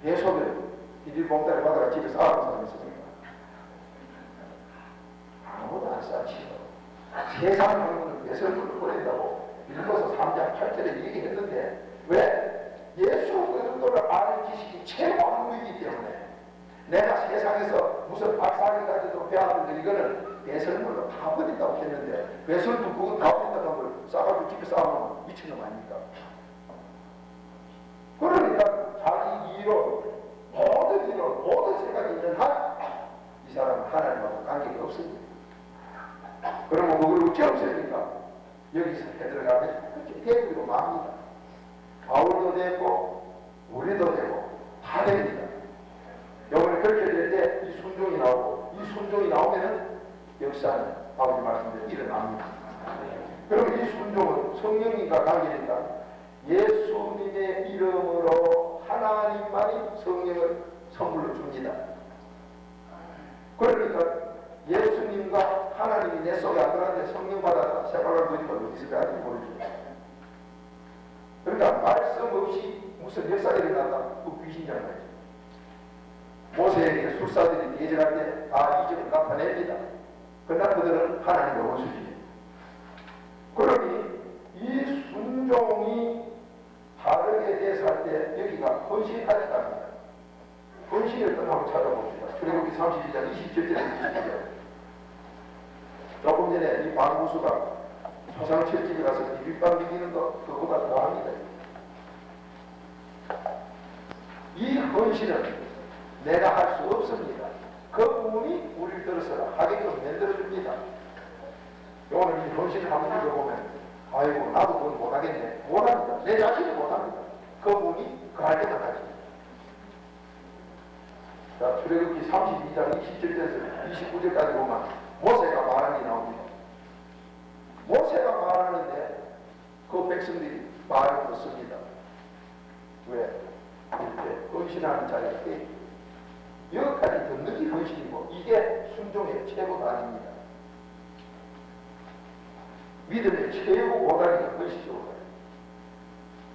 배속을 비닐봉다리 받아가 집에서 아는 사람이 있습니까? 아무도 안 싸치요. 세상 학문은 배설물을 버린다고 빌립보서 3장 8절에 얘기했는데 왜? 예수 그리스도를 아는 지식이 최고 학문이기 때문에 내가 세상에서 무슨 박사학위까지도 배웠는데 이거는 배설물로 다 버린다고 했는데 배설물 그거 다 버린다는 걸 싸가지고 집에 싸우면 미친놈 아닙니까? 그러니까 자기 이론, 모든 이론, 모든 생각이 있는 한 이 사람은 하나님하고 관계가 없습니다. 그러면 그걸 어찌 없습니까? 여기서 해들어가면 그렇게 대구로 맙니다. 바울도 되고 우리도 되고 다 됩니다. 요번에 그렇게 될 때 이 순종이 나오고 이 순종이 나오면은 역사는 아버지 말씀대로 일어납니다. 그럼 이 순종은 성령님과 관계니까 예수님의 이름으로 하나님만이 성령을 선물로 줍니다. 그러니까 예수님과 하나님이 내 속에 안 들어왔는데 성령 받았다. 새빨간 거짓말 어디서 가는지 모르죠. 그러니까 말씀 없이 무슨 역사가 일어났다. 그 귀신이란 말이죠. 모세에게 술사들이 대적할 때 다 이적을 나타냅니다. 그러나 그들은 하나님의 원수입니다. 그러니 이 순종이 다르게 대해서 할 때 여기가 헌신까지 갑니다. 헌신을 또 한번 찾아봅시다. 출애굽기 32장 27절에 조금 전에 이 방구수가 초상철집에 가서 비빔밥 비비는 거 그거보다 더합니다. 이 헌신은 내가 할 수 없습니다. 그분이 우리를 들어서 하게끔 만들어줍니다. 오늘 이 헌신을 한번 읽어보면 아이고 나도 그건 못하겠네. 못합니다. 내 자신이 못합니다. 그분이 그 할 때만 하지. 자, 출애굽기 32장 27절에서 29절까지 보면 모세가 말하는 게 나옵니다. 모세가 말하는데 그 백성들이 말을 듣습니다. 왜? 이렇게 헌신하는 자리에 여기까지 듣는 게 헌신이고 이게 순종의 최고 단위입니다. 믿음의 최고 고단위가 헌신이고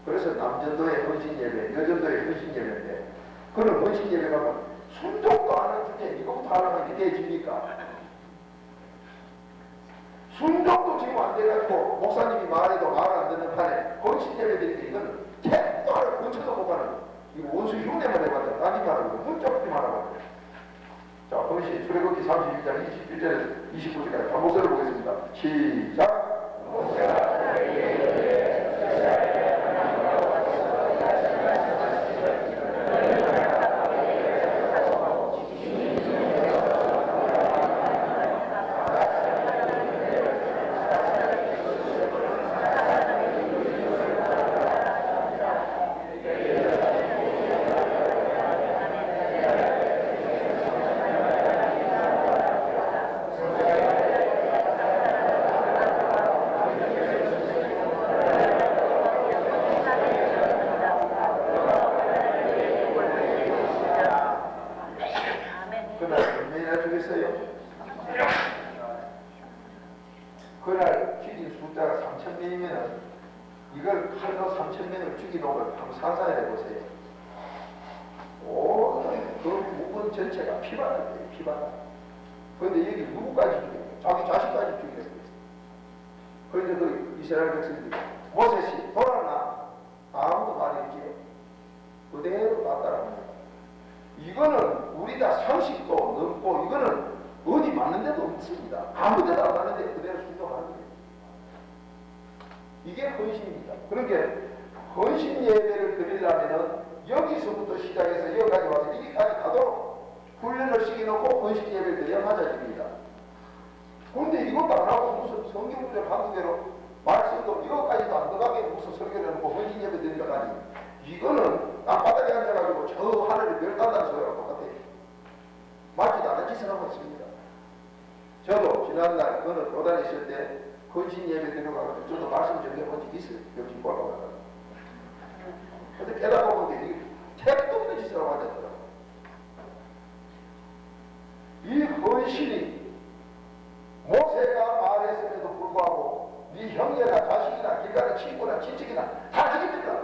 그래서 남전도의 헌신 예배, 여전도의 헌신 예배인데 그런 헌신 예배 가면 순종도 안 하는 주제 이거부터 하나가 이렇게 돼집니까? 순종도 지금 안 돼가지고 목사님이 말해도 말 안 듣는 판에 헌신 예배 드리는데 이거는 택도 안 하고 근처도 못 가는 이거 원수 흉내만 해봤자 따지만 하고 문자 없지 말아봤자. 자, 헌신 출애굽기 32장 21절에서 29절까지 반복서를 보겠습니다. 시작. 그날 죽인 숫자가 3,000명이면 이걸 칼로 3,000명을 죽이는 걸 한번 상상해 보세요. 그 무건 전체가 피바다예요, 피바다. 그런데 여기 누구까지 죽였어요? 자기 자식까지 죽였어요. 그런데 그 이스라엘 백성들이 모세씨 돌아나 아무도 말이 없지요. 그대로 따따라합니다. 이거는 우리 다 상식도 넘고 이거는 어디 맞는 데도 없습니다. 아무 데도 안 맞는데 그대로 순종하는 거예요. 이게 헌신입니다. 그러니까 헌신 예배를 드리려면 여기서부터 시작해서 여기까지 와서 여기까지 가도록 훈련을 시켜놓고 헌신 예배를 드려야 맞아집니다. 그런데 이것도 안 하고 무슨 성경 구절 한두 개로 말씀도 이것까지도 안 들어가게 무슨 설교를 해놓고 헌신 예배 드린다까지 이거는 땅바닥에 앉아가지고 저 하늘을 별 딴다는 소리랑 똑같아요. 맞지도 않은 짓을 하고 있습니다. 저도 지난날 어느 교단에 있을 때 헌신 예배 들어가서 저도 말씀 전해본 적이 있어요. 여기 보러 가다가. 근데 깨달아보는데 이게 택도 없는 짓을 하고 앉았더라고요. 이 헌신이 모세가 말했음에도 불구하고 네 형제나 자식이나 길 가는 친구나 친척이나 다 죽입니다.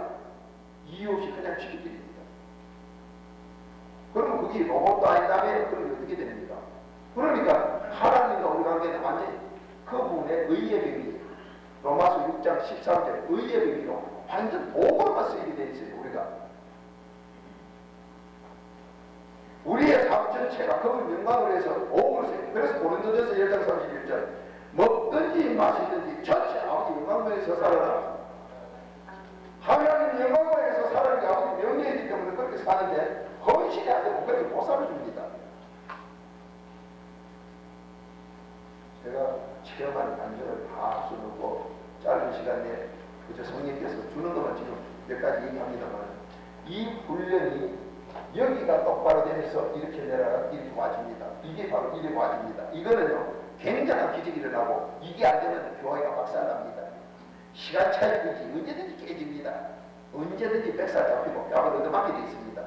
이유 없이 그냥 죽여드립니다. 그러면 그게 로봇도 아니다면 그런 게 어떻게 됩니까? 그러니까 하나님과 우리 관계는 완전히 그분의 의의 병이에요. 로마서 6장 13절 의의 병이로 완전 복으로만 쓰이게 되어 있어요. 우리의 삶 전체가 그분 영광으로 해서 복으로 쓰여요. 그래서 고린도전서 1장 31절 먹든지 마시든지 전체 아버지 영광으로 해서 살아라. 하나님 영광으로 해서 살아는 게 아버지 명예이기 때문에 그렇게 사는데 헌신이 안 되고 그렇게 못 살아줍니다. 제가 체험한 간증을 다 써놓고 짧은 시간 내에 그저 성령께서 주는 것만 지금 몇 가지 얘기합니다만 이 훈련이 여기가 똑바로 되면서 이렇게 내려가 이렇게 와집니다. 이게 바로 이렇게 와집니다. 이거는요 굉장한 기적이 일어나고 이게 안 되면 교회가 박살납니다. 시간 차이든지 언제든지 깨집니다. 언제든지 백살 잡히고 뺨을 얻어맞게 되어 있습니다.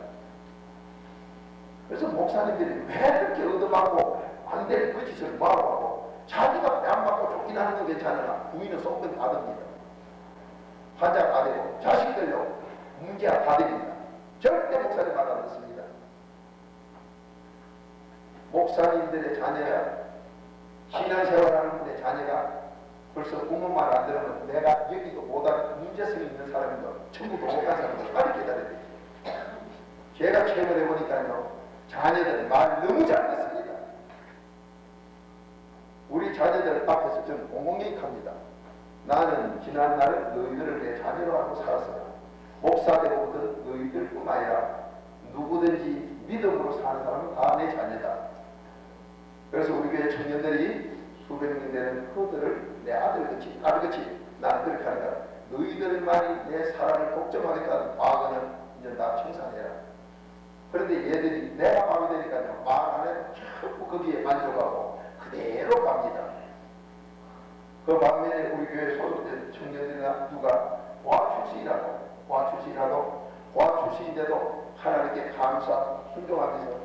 그래서 목사님들이 왜 그렇게 얻어맞고 안 될 그 짓을 뭐하고 자기가 뺨 맞고 쫓기나는 건 괜찮으나 부인은 속된 받습니다. 환자 다 되고 자식들도 문제가 다 됩니다. 절대 목사님 말 안 듣습니다. 목사님들의 자녀가 신앙생활하는 분의 자녀가 벌써 부모 말 안 들으면 내가 여기도 못할 문제성이 있는 사람인가 전부도 못한 사람도 빨리 기다려야 돼요. 제가 체험을 해보니까요 자녀들 말 너무 잘 듣습니다. 우리 우리 자녀들 앞에서 저는 공공연히합니다. 나는 지난날 너희들을 내 자녀로 알고 살았어요. 목사 되고부터 너희들뿐만 아니라 누구든지 믿음으로 사는 사람은 다 내 자녀다. 그래서 우리 교회 청년들이 수백 명 되는 그들을 내 아들같이 딸같이 나는 그렇게 하니까 너희들만이 내 사랑을 독점하겠다는 과거는 이제 다 청산해라. 그런데 얘들이 내가 마음이 되니까요, 말 안 해도 자꾸 거기에 만족하고 그대로 갑니다. 그 반면에 우리 교회 소속된 청년들이나 누가 과 출신인데도 하나님께 감사, 순종하면서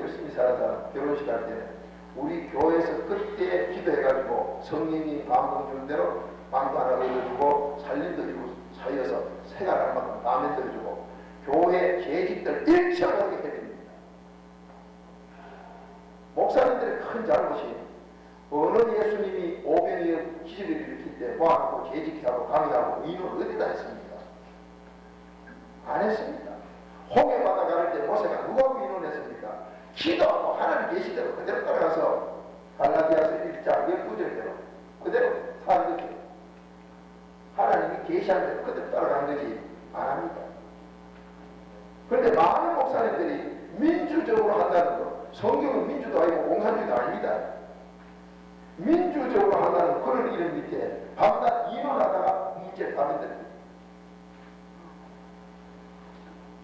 열심히 살아서 결혼식 할 때는 우리 교회에서 그때 기도해가지고 성령이 마음 주는 대로 빵도 하나 얻어주고 살림도 이루고 사이어서 생활할 만큼 라면 들어주고 교회 계집들 일체하게 해줍니다. 목사님들의 큰 잘못이 어느 예수님이 오병이어 기적을 일으킬 때 모아놓고 계집하고 강의하고 인을 어디다 했습니까? 안 했습니다. 홍해 바다 가를 때 모세가 누구하고 인원했습니까? 기도하고 하나님 계시대로 그대로 따라가서 갈라디아서 1장 12절대로 그대로 사는 거죠. 하나님이 계시한 대로 그대로 따라가는 거지 안 합니다. 그런데 많은 목사님들이 민주적으로 한다는 거, 성경은 민주도 아니고 공산주의도 아닙니다. 민주적으로 한다는 그런 이름 밑에 밤낮 인원하다가 문제를 가면 됩니다.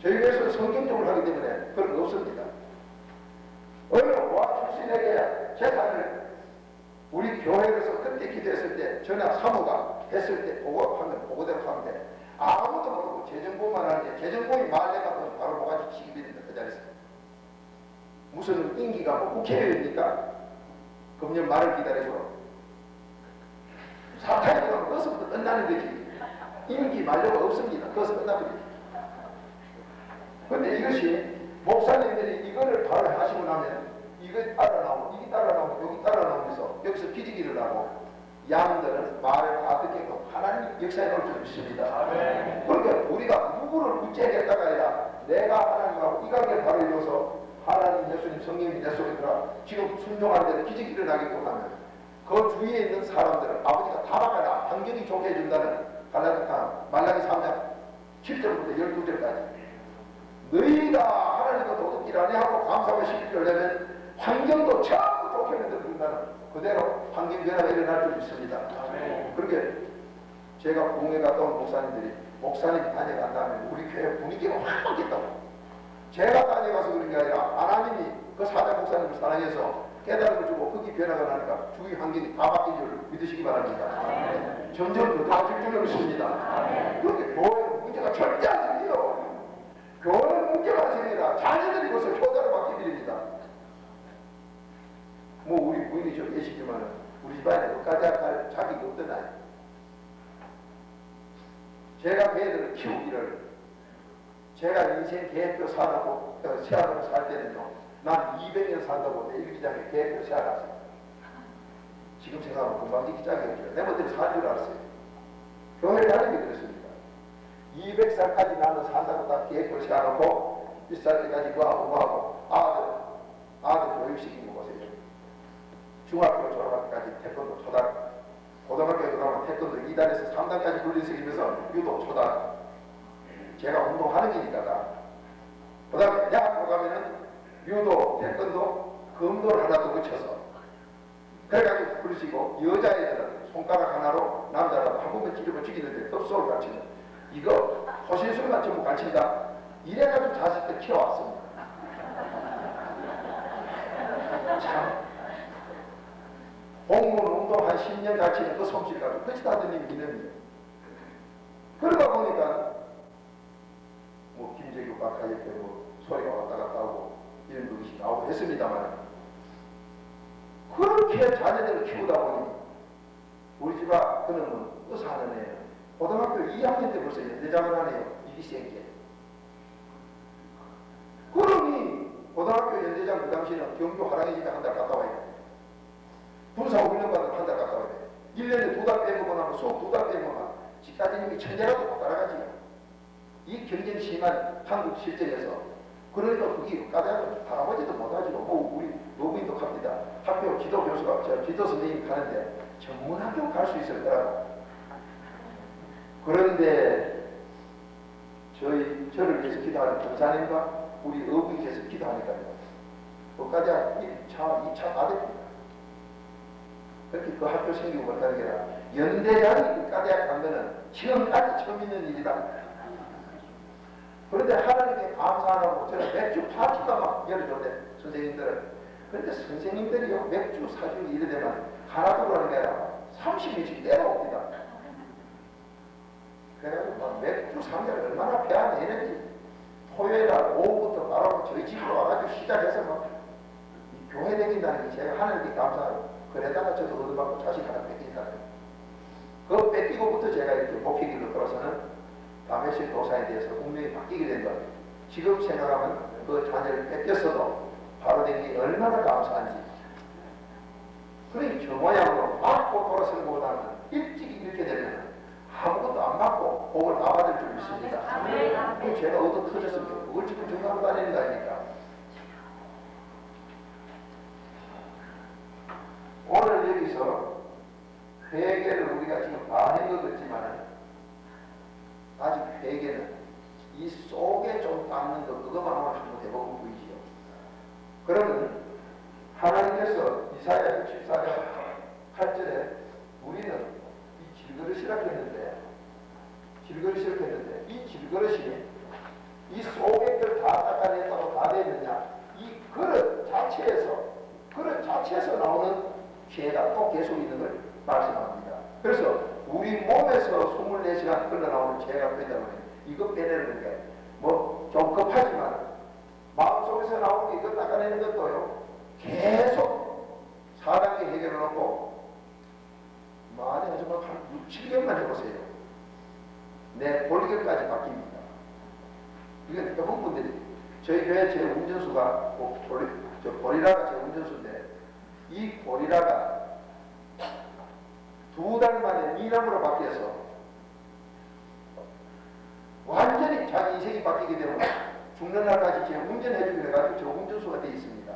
저희 교회에서는 성경적으로 하기 때문에 그런 거 없습니다. 어느 와 출신에게 재산을 우리 교회에서 그때 기도했을 때 전학 사모가 했을 때 보고하면 보고대로 하면 돼. 아무도 모르고 재정보만 하는데 재정보이 말내가 바로 뭐가지 치기 됩니다. 그 자리에서. 무슨 임기가 뭐 국회의원입니까? 금년 말을 기다려줘. 사탄이 들어가면 거기서부터 끝나는 거지. 임기 만료가 없습니다. 거기서 끝나버리죠. 근데 이것이 목사님들이 이거를 바로 하시고 나면 이거 따라 나오고 이게 따라 나오고 여기 따라 나오면서 여기서 기적이 일어나고 양들은 말을 다 듣게끔 하나님 역사에 넣을 줄 믿습니다. 그러니까 우리가 누구를 문제하겠다가 아니라 내가 하나님하고 이 관계를 바로 이루어서 하나님, 예수님, 성령이 내 속에 들어 지금 순종하는 데는 기적이 일어나게끔 하면 그 주위에 있는 사람들은 아버지가 다 바꿔라 환경이 좋게 해준다는 말라기 3장 7절부터 12절까지 너희가 하나님과 도둑질 아니하고 감사하고 시키려면 환경도 전부 좋게 만들어준다는 그대로 환경 변화가 일어날 줄 믿습니다. 그렇게 제가 공회 갔다 온 목사님들이 목사님이 다녀간 다음에 우리 교회 분위기가 확 바뀌었다고. 제가 다녀가서 그런 게 아니라 하나님이 그 사자 목사님을 사랑해서 깨달음을 주고 거기 변화가 나니까 주위 환경이 다 바뀐 줄 믿으시기 바랍니다. 점점 더 나아질 줄을 믿습니다. 그런데 교회는 문제가 절대 안 생겨요. 교회는 문제가 생기라 자녀들이 벌써 효자로 바뀌게 됩니다. 뭐 우리 부인이 좀 계시지만 우리 집안에 끝까지 할 자격이 없던 아이. 제가 그 애들을 키우기를 제가 인생 계획표 사놓고 세아를 살 때는요 난 200년 산다고 내 일기장에 계획표 세아놨어요. 지금 생각하면 금방 일기장이었죠. 내 멋대로 살 줄 알았어요. 교회를 다니는 게 그랬습니다. 200살까지 나는 산다고 딱 계획표를 세워놓고 1살 때까지 그하고 아들 교육시키는 곳에 중학교 졸업할 때까지 태권도 초등 고등학교에 들어가면 태권도 2단에서 3단까지 돌려쓰기면서 유도 초등 제가 운동하는 기니까 그 다음에 대학교 가면은 유도 태권도 검도를 하나도 붙여서 그래가지고 그러시고 여자애들은 손가락 하나로 남자라도 한 번만 찌르고 죽이는데 흡수를 가르치는 이거 호신술만 전부 가르친다 이래가지고 자식들 키워왔습니다. 참 공무원 운동 한 10년 가르치는 그 솜씨를 가지고 그치 다드님 이름이에요. 그러다 보니까 뭐 김재규 박하 옆에 뭐 소리가 왔다 갔다 하고 이런 것이 나오고 했습니다만 그렇게 자녀들을 키우다 보니 우리 집아 그놈은 의사하는 애예요. 고등학교 2학년 때 벌써 연대장을 하네요. 이기생께. 그러니 고등학교 연대장 그 당시에는 경주 하랑이 집에 한 달 갔다 와야 돼. 군사훈련받으면 한 달 갔다 와야 돼. 1년에 2달 빼먹고 나면 수업 2달 빼먹으면 집사님이 천재라도 못 따라가지. 이 경쟁 심한 한국 실정에서 그러니까 그게 까다로운 할아버지도 못하지도 뭐 우리 노부인도 갑니다. 학교 기도 교수가 제가 기도 선생님 가는데 전문 학교 갈 수 있을 거라고. 그런데 저를 위해서 기도하는 권사님과 우리 어부께서 기도하니까요. 그까지 1차, 2차 다 됩니다. 그렇게 그 학교 생기고 못하는 게 아니라 연대장이 그까지 간 거는 지금까지 처음 있는 일이다. 그런데 하나님께 감사하라고 저는 맥주 파티가 막 열어줬대, 선생님들은. 그런데 선생님들이요, 맥주 사주기 이래 되면 하나도 그러는 게 아니라 30일씩 내려옵니다. 그래가지고 막 맥주 상자를 얼마나 배안했는지 토요일날 오후부터 바로 저희 집으로 와가지고 시작해서 막 교회 다닌다는 게 제가 하나님께 감사하고 그러다가 저도 얻어받고 자식 하나 뺏긴다는 그 뺏기고부터 제가 이렇게 목회길로 걸어서는 다메섹 도사에 대해서 운명이 바뀌게 된 거예요. 지금 생각하면 그 자녀를 뺏겼어도 바로 된 게 얼마나 감사한지. 그러니 저 모양으로 맞고 돌아서는 것보다는 일찍 이렇게 되면 아무것도 안 맞고 복을 다 받을 줄 믿습니다. 그 제가 얻어 터졌으면 그걸 지금 정하고 다니는 거 아닙니까? 오늘 여기서 회개를 우리가 지금 다 한 것 같지만 아직 회개는 이 속에 좀 닦는 것 그것만 한번 해보고 보이지요. 그러면 하나님께서 이사야 64장 8절에 우리는 이 질그릇이라고 했는데 이 질그릇이 이 속에 걸 다 닦아냈다고 다 되느냐, 이 그릇 자체에서 나오는 죄가 또 계속 있는 걸 말씀합니다. 그래서 우리 몸에서 24시간 흘러나오는 죄가 있다 보니 이거 빼내는 게 뭐 좀 급하지만 마음속에서 나오는 이거 닦아내는 것도요 계속 4단계 해결을 놓고 많이 하지만 한 6, 7개월만 해보세요. 내 볼결까지 바뀝니다. 이건 해본 분들이 저희 교회 제 운전수가 보리라가 제 운전수인데 이 보리라가 2달 만에 미남으로 바뀌어서 완전히 자기 인생이 바뀌게 되면 죽는 날까지 제 운전해주기로 해가지고 저 운전수가 되어 있습니다.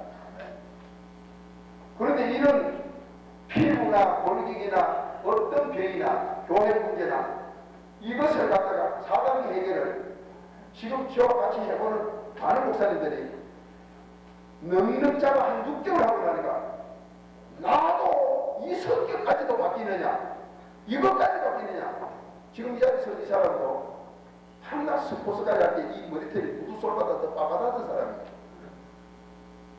그런데 이런 피부나 골격이나 어떤 병이나 교회 문제나 이것을 갖다가 4단계 해결을 지금 저와 같이 해보는 많은 목사님들이 넉넉 잡아 한 6개월 하고 나니까 나도 이 성격까지도 바뀌느냐, 이것까지 바뀌느냐. 지금 이 자리에서 이 사람도 한낮 스포츠까지 할 때 이 머리털이 구두솔보다 더 빳빳하던 사람이에요.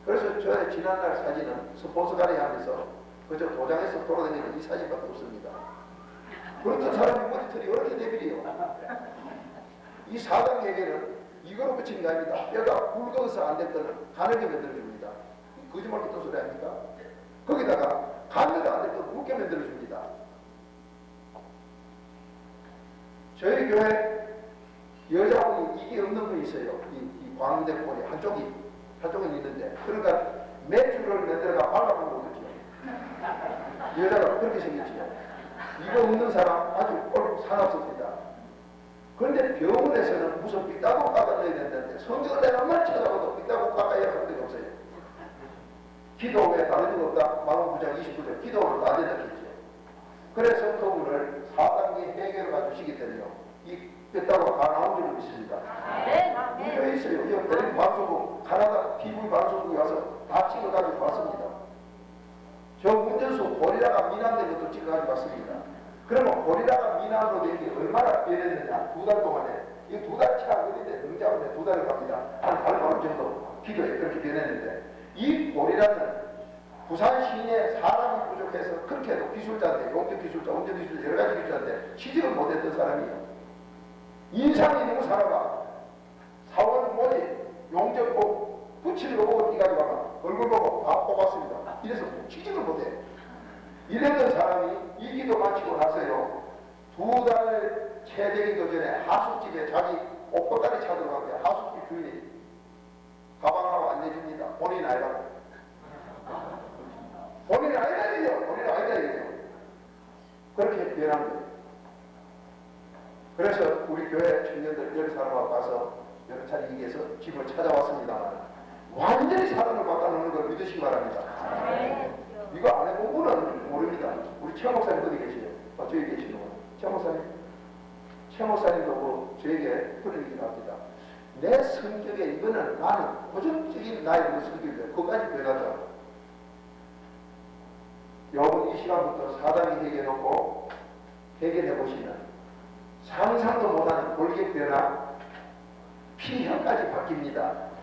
그래서 저의 지난날 사진은 스포츠가리 하면서 그저 도장에서 돌아다니는 이 사진밖에 없습니다. 그렇던 사람이 머리털이 이렇게 되버려요. 이 4단 해결은 이거로 그치는 게 아닙니다. 뼈가 굵어서 안 될 때는 가늘게 만들어줍니다. 거짓말 같은 소리 아닙니까? 거기다가 가늘게 안 될 때는 굵게 만들어줍니다. 저희 교회 여자분이 이게 없는 분이 있어요. 이 광대 꼴이 한쪽은 있는데, 그러니까 맥주를 만들어가 발라보는 거죠. 여자가 그렇게 생겼죠. 이거 없는 사람 아주 꼴 사납습니다. 그런데 병원에서는 무슨 삐따고 깎아내야 된다는데 성경을 내가 얼마나 찾아봐도 삐따고 깎아야 할 데가 없어요. 기도에 다른 거 없다. 마음 9장 29절 기도를 다 된다 했죠. 그래서 그분을 4단계 해결을 가주시기 때문에 이 삐따고 다 나온 줄로 믿습니다. 문제 있어요. 이 베를린 방송국 가나다 TV 방송국에 와서 다 찍어가지고 왔습니다. 저 운전수 고리라가 미남된 것도 찍어가지고 왔습니다. 그러면 고리라가 미남으로 된 게 얼마나 변했느냐. 2달 동안에 이 2달 차 어린데 능자원에 2달을 갑니다. 한 8만 원 정도 기도에 그렇게 변했는데 이 고리라는 부산 시내 사람이 부족해서 그렇게 해도 기술자인데 용접 기술자, 운전 기술자 여러 가지 기술자인데 취직을 못했던 사람이에요. 인상이 너무 살아봐. 사원 모집 용접복 붙이는 거 보고 띠가지고 가면 얼굴 보고 다 뽑았습니다. 이래서 취직을 못해. 이랬던 사람이 이 기도 마치고 나서요 2달 채 되기도 전에 하숙집에 자기 옷보따리 찾으러 갔는데 하숙집 주인이 가방하고 안 내줍니다. 본인 아니라고. 본인 아니다 이래요. 본인 아니다 이래요. 그렇게 변한 거예요. 그래서 우리 교회 청년들 10사람하고 가서 여러 차례 얘기해서 집을 찾아왔습니다만 완전히 사람을 바꿔놓는 걸 믿으시기 바랍니다. 이거 안 해본 분은 모릅니다. 우리 최 목사님 어디 계세요? 저기 계시는 분. 최 목사님. 최 목사님도 뭐 저에게 그런 얘기를 합니다. 내 성격에 이거는 나는 고정적인 나의 그 성격인데 그것까지 변하자. 여러분 이 시간부터 사단이 해결해놓고 해결해 보시면 상상도 못하는 골격 변화, 피형까지 바뀝니다.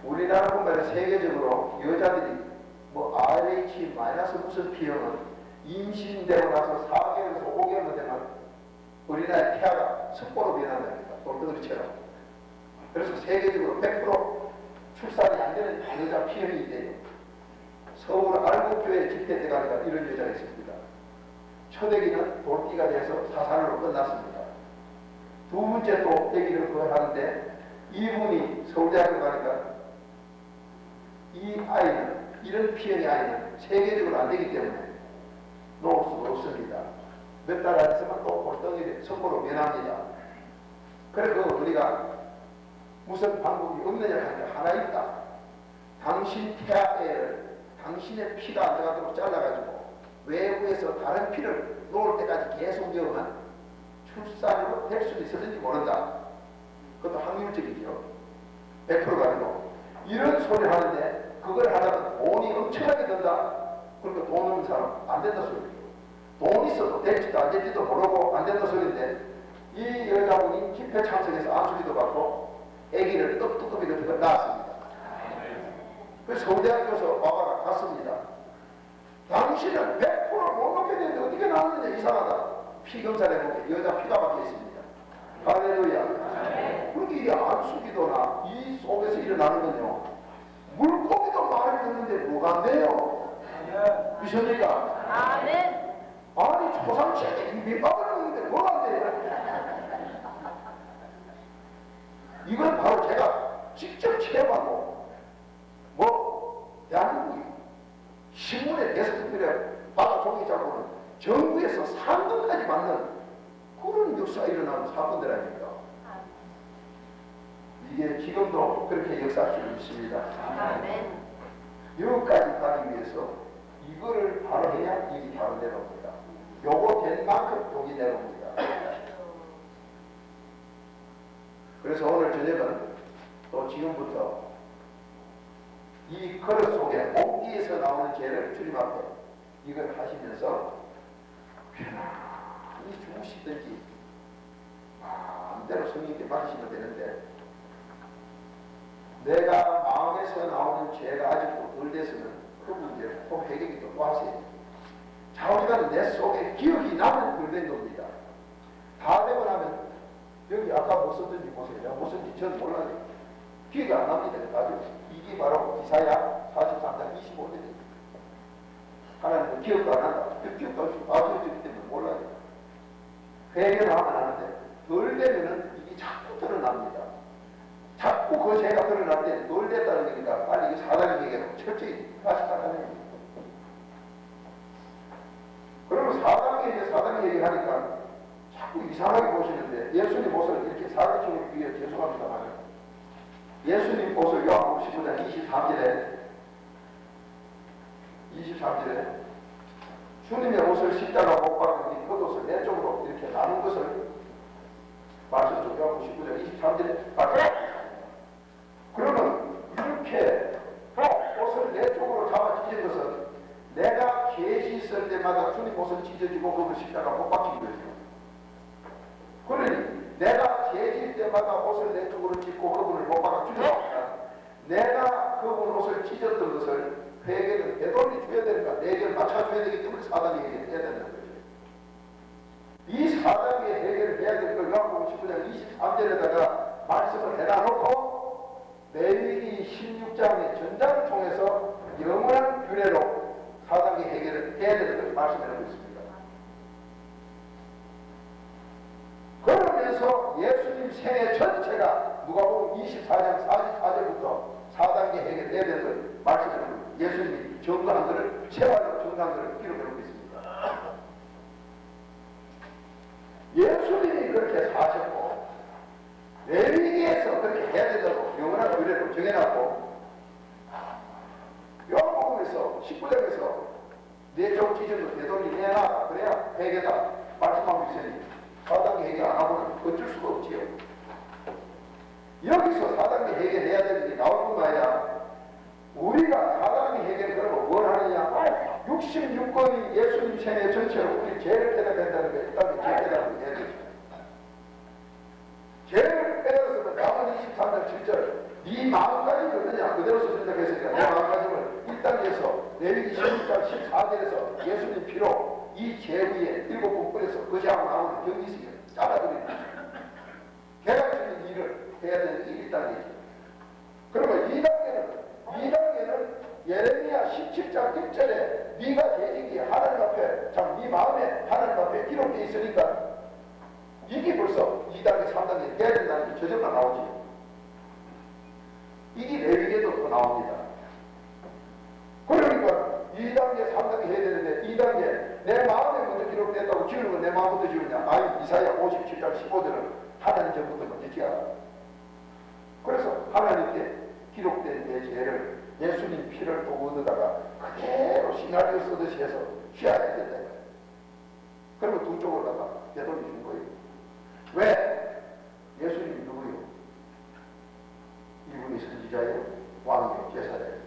우리나라뿐만 아니라 세계적으로 여자들이 뭐 RH 무슨 피형은 임신되고 나서 4개월에서 5개월만 되면 우리나라의 태아가 석고로 변한답니다. 돌덩어리처럼. 그래서 세계적으로 100% 출산이 안 되는 여자 피형이 돼요. 서울 알곡교회 집회 때 가니까 이런 여자가 있습니다. 초대기는 돌기가 돼서 사살로 끝났습니다. 두 번째 또 아기를 그걸 하는데 이분이 서울대학교 가니까 이 아이는 이런 피형의 아이는 세계적으로 안 되기 때문에 놓을 수가 없습니다. 몇 달 안에서만 또 골덩이를 석고로 변합니다. 그래서 우리가 무슨 방법이 없느냐 하니까 하나 있다. 당신 태아애를 당신의 피가 안 들어가도록 잘라가지고 외부에서 다른 피를 놓을 때까지 계속 이어만 출산으로 될 수 있을지 모른다. 그것도 확률적이죠. 100%가 아니고. 이런 소리를 하는데 그걸 하다가 돈이 엄청나게 든다. 그러니까 돈 없는 사람 안 된다 소리예요. 돈 있어도 될지도 안 될지도 모르고 안 된다 소리인데 이 여자분이 집회 참석해서 안수기도 받고 아기를 떡뚜껑이 같은 낳았습니다. 그래서 서울대학교에서 와봐라 갔습니다. 당신은 100%못 놓게 되는데 어떻게 나왔느냐 이상하다. 피 검사를 해보면 여자 피가 박혀 있습니다. 할렐루야. 그렇게 이 안수기도나 이 속에서 일어나는 건요. 물고기도 말을 듣는데 뭐가 안 돼요? 미십니까?
아멘.
아니 초상치에 밑밥을 먹는데 뭐가 안 돼요? 이건 바로 제가 직접 체험하고 뭐 대한민국이 신문에 대서특별히 바다 종이 잡고는 정부에서 상금까지 받는 그런 역사가 일어나는 사건들 아닙니까? 이게 지금도 그렇게 역사할 수 있습니다.
아멘.
여기까지 가기 위해서 이거를 바로 해야 일이 바로 내려옵니다. 요거 된 만큼 독이 내려옵니다. 그래서 오늘 저녁은 또 지금부터 이 그릇 속에 목기에서 나오는 죄를 주님 앞에 이걸 하시면서 편안히 주무시든지 마음대로 성령께 맡기시면 되는데 내가 마음에서 나오는 죄가 아직도 덜 됐으면 그 문제를 또 해결이 또 하세요. 좌우지간 내 속에 기억이 나면 덜 된 겁니다. 다 되고 나면 여기 아까 뭐 썼든지 보세요. 내가 뭐 썼는지 저는 몰라요. 기억이 안 납니다. 아주 이게 바로 이사야 43장 25절입니다. 하나님은 기억도 안 한다. 기억도 없이 봐주기 때문에 몰라요. 회개를 하면 하는데 덜 되면은 이게 자꾸 드러납니다. 자꾸 그 죄가 드러날 때 덜 됐다는 얘기니까 빨리 이 사단에게 철저히 다시 따라가는 겁니다. 그러면 사단이 얘기하니까 자꾸 이상하게 보시는데 예수님 옷을 이렇게 사기적으로 비해 죄송합니다만 예수님 옷을 요한복음 19장 23절에 주님의 옷을 십자가 못 박으니 겉옷을 네 쪽으로 이렇게 나눈 것을 말씀죠. 요한복음 19장 23절에 그러면 이렇게 옷을 네 쪽으로 잡아 찢은 것은 내가 계시 있을 때마다 주님 옷을 찢어지고 그걸 십자가 못 박힌 거죠. 그러니 내가 계실 때마다 옷을 내 쪽으로 찢고 그분을 못 박아 죽였습니다. 내가 그분 옷을 찢었던 것을 회개는 되돌리 줘야 되니까 내게를 맞춰줘야 되기 때문에 사단이 해결해야 되는 거죠. 이 사단이 해결을 해야 될 걸 요한복음 19장 23절에다가 말씀을 해놔놓고 레위기 16장의 전장을 통해서 영원한 규례로 사단이 해결을 해야 되는 것을 말씀해놓고 있습니다. 그러면서 예수님 생애 전체가 누가복음 24장 44절부터 4단계 해결해야 되는 걸 말씀해놓고 예수님이 정거한 것을 세월로 정거한 것을 기록해놓고 있습니다. 예수님이 그렇게 사셨고 레위기에서 그렇게 해야 된다고 영원한 규례로 정해놨고 회개다 말씀하고 있으니 4단계 회개 안 하고는 어쩔 수가 없지요. 여기서 4단계 회개해야 되는 게 나올 뿐만 아니라 우리가 4단계 회개를 그러면 뭘 하느냐? 66권이 예수님 생애 전체로 우리 죄를 깨닫는다는 게 일단 죄 깨닫는 게 해야 되죠. 죄를 깨달았으면 다음 23장 7절 네 마음가짐이 어떠냐 그대로 선택했으니까 내 마음가짐을 1단계에서 레위기 16장 14절에서 예수님 피로 이 죄 위에 7번 뿌려서 거지하고 나오는 경지식을 잘라버리는 개각적인 일을 해야 되는 게 1단계죠. 그러면 2단계는 예레미야 17장 1절에 네가 죄진기에 하나님 앞에 참 네 마음에 하나님 앞에 기록되어 있으니까 이게 벌써 2단계 3단계 해야 된다는 게 저절로 나오지. 이게 레위기에도 또 나옵니다. 그러니까 2단계 3단계 해야 되는데 2단계 내 마음에 먼저 기록됐다고 지우는 건 내 마음부터 지우냐. 아니 이사야 57장 15절은 하나님 전부터 먼저 지어라. 그래서 하나님께 기록된 내 죄를 예수님 피를 또 얻어다가 그대로 시나리오 쓰듯이 해서 취하야 된다. 그러면 두 쪽을 갖다 되돌려주는 거예요. 왜? 예수님이 누구요? 이분이 선지자예요? 왕이요? 제사자예요?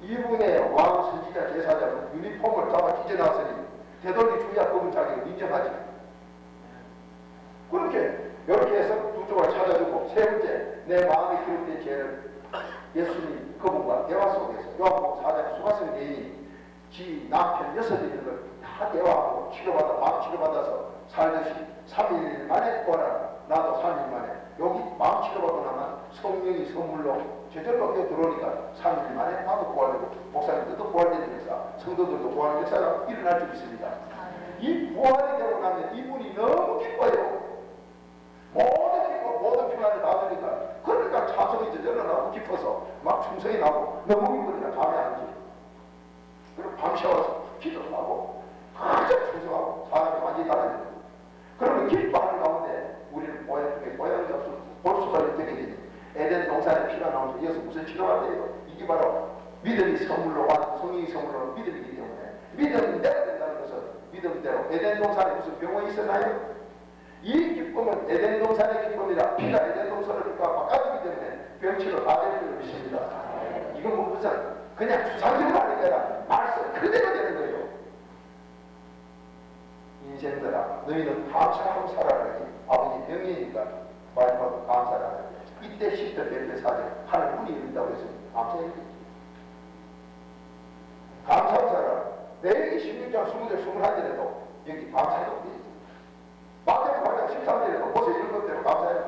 이분의 왕, 선지자, 제사자는 유니폼을 잡아 찢어놨으니 되돌려줘야 그분 자기를 인정하지. 이렇게 해서 두 쪽을 찾아주고 세 번째 내 마음에 기록된 죄를 예수님 그분과 대화 속에서 요한복음 4장 수가성 여인이 지 남편 6이 있는 걸 다 대화하고 치료받아 마음 치료받아서 살듯이 3일 만에 구하라. 나도 3일 만에 여기 마음 치료받고 나면 성령이 선물로 저절로 끼어 들어오니까 3일 만에 나도 구하려고 목사님들도 구할되는 역사 성도들도 구하는 역사가 일어날 줄 있습니다. 이 부활이 되고 나면 이분이 너무 기뻐요. 모든 평안을 다 주니까 그러니까 찬송이 저절로 나고 기뻐서 막 충성이 나고 너무 기쁘니까 잠이 안 오지. 그리고 밤 새워서 기도도 하고 가장 충성하고 사람이 완전히 달라지는 거예요. 그러면 기뻐하는 가운데 우리는 모양이 없어 볼 수가 있게 되겠죠. 에덴 동산에 피가 나오면서 이어서 무슨 치료가 돼요? 이게 바로 믿음이 선물로 받은 성령이 선물로 믿음이기 때문에 믿음대로 된다는 것은 믿음대로 에덴 동산에 무슨 병원이 있었나요? 이 기쁨은 에덴 동산의 기쁨이라 피가 에덴 동산을 바꿔주기 때문에 병치료 다 되는 줄 믿습니다. 이건 뭐 그냥 추상적으로 하는 게 아니라 말씀 그대로 되는 거예요. 인생들아 너희는 감사하고 살아라니 아버지 명예니까 마지막으로 감사하라. 이때 10절 100절 4절 하늘 문이 열린다고 했으니 감사해야 되지. 감사하고 살아라. 내일 16장 20절 21절에도 여기 감사해도 되지. 마태복음 8장 13절에도 모세 이런 것대로 감사해야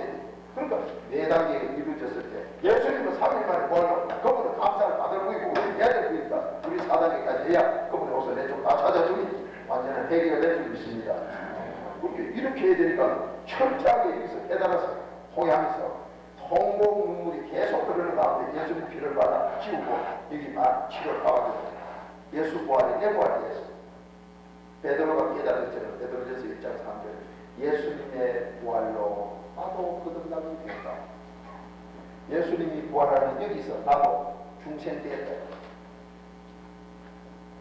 돼. 그러니까 4단계가 이루어졌을 때 예수님은 3일 만에 구하려고 그분은 감사를 받을 거이고 우리는 해야 될 거니까 우리 4단계까지 해야 그분의 옷을 내 쪽 다 찾아주니 완전한 회개가 될 줄 믿습니다. 이렇게 해야 되니까 철저하게 여기서 깨달아서 호양해서 통곡 눈물이 계속 흐르는 가운데 예수님 피를 받아 지우고 여기 치료를 받아주고 예수 부활이 내 부활이 됐어. 베드로가 깨달은 것처럼 베드로전서 1장 3절 예수님의 부활로 나도 거듭나게 되었다. 예수님이 부활하면 여기서 나도 중생되었다.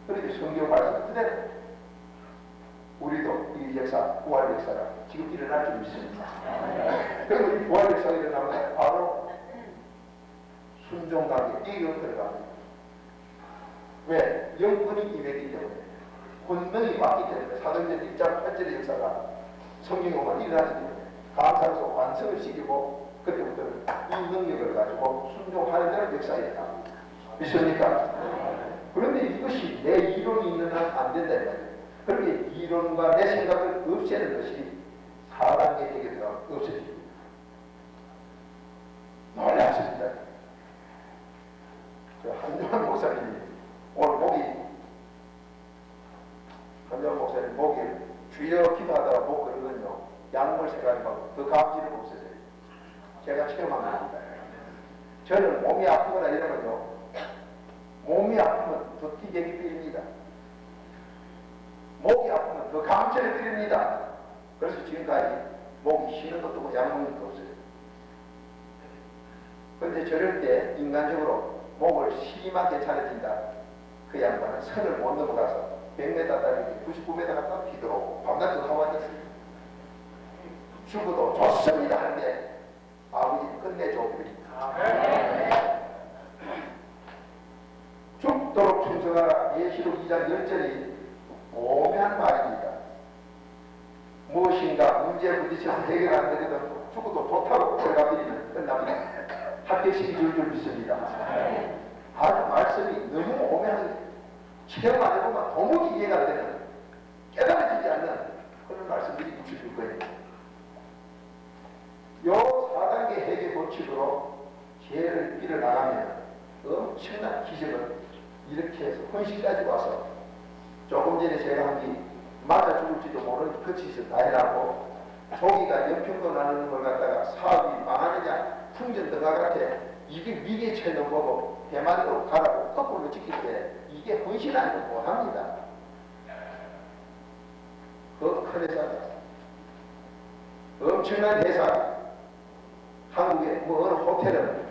그렇게 성경 말씀 그대로 우리도 이 역사, 부활 역사가 지금 일어날 줄 믿습니다. 그리고 이 부활 역사가 일어나면 바로 순종단계 이거 들어갑니다. 왜? 영권이 임했기 때문에 권능이 왔기 때문에 사도행전 1장 8절의 역사가 성경에 오면 일어나기 때문에 감사로서 완성을 시키고 그때부터는 이 능력을 가지고 순종하는 대로 역사에 일어납니다. 믿습니까? 그런데 이것이 내 이론이 있는 한 안 된다 이거예요. 그렇게 이론과 내 생각을 없애는 것이 4단계 회개가 없어집니다. 놀랍습니다. 한정환 목사님이 오늘 한정환 목사님 목에 주여 기도하다가 목 그러거든요. 약물 생각하고 더 감지를 없애세요. 제가 체험한 겁니다. 저는 몸이 아프거나 이러면요. 몸이 아프면 더 기계기 필입니다. 목이 아프면 더 감전을 드립니다. 그래서 지금까지 목이 쉬는 것도 없고 약 먹는 것도 없어요. 그런데 저럴 때 인간적으로 목을 심하게 차려진다. 그 양반은 선을 못 넘어가서 100m 달리기 99m 갔다 뒤돌아오고 밤낮도 하고 앉았습니다. 죽어도 좋습니다 하는데 아버지 끝내줘. 죽도록 충성하라. 예시록 2장 10절이 오묘한 말입니다. 무엇인가 문제에 부딪혀서 해결 안 되거든 죽어도 좋다고 들어가버리면 끝납니다. 합격식이 줄줄 믿습니다. 아주 말씀이 너무 오묘한, 체험 안 해보면 도무지 이해가 되는, 깨달아지지 않는 그런 말씀들이 주실 거예요. 요 4단계 해결 법칙으로 죄를 밀어나가면 엄청난 기적을 이렇게 해서 헌신까지 와서 조금 전에 제가 한 게 맞아 죽을지도 모르는 그 짓을 다 해놨고 조기가 연평도 나누는 걸 갖다가 사업이 망하느냐 풍전등화 같아 이게 위기처럼 보고 대만으로 가라고 거꾸로 지킬 때 이게 헌신하는 걸 못합니다. 그 큰 회사, 엄청난 회사, 한국의 뭐 어느 호텔은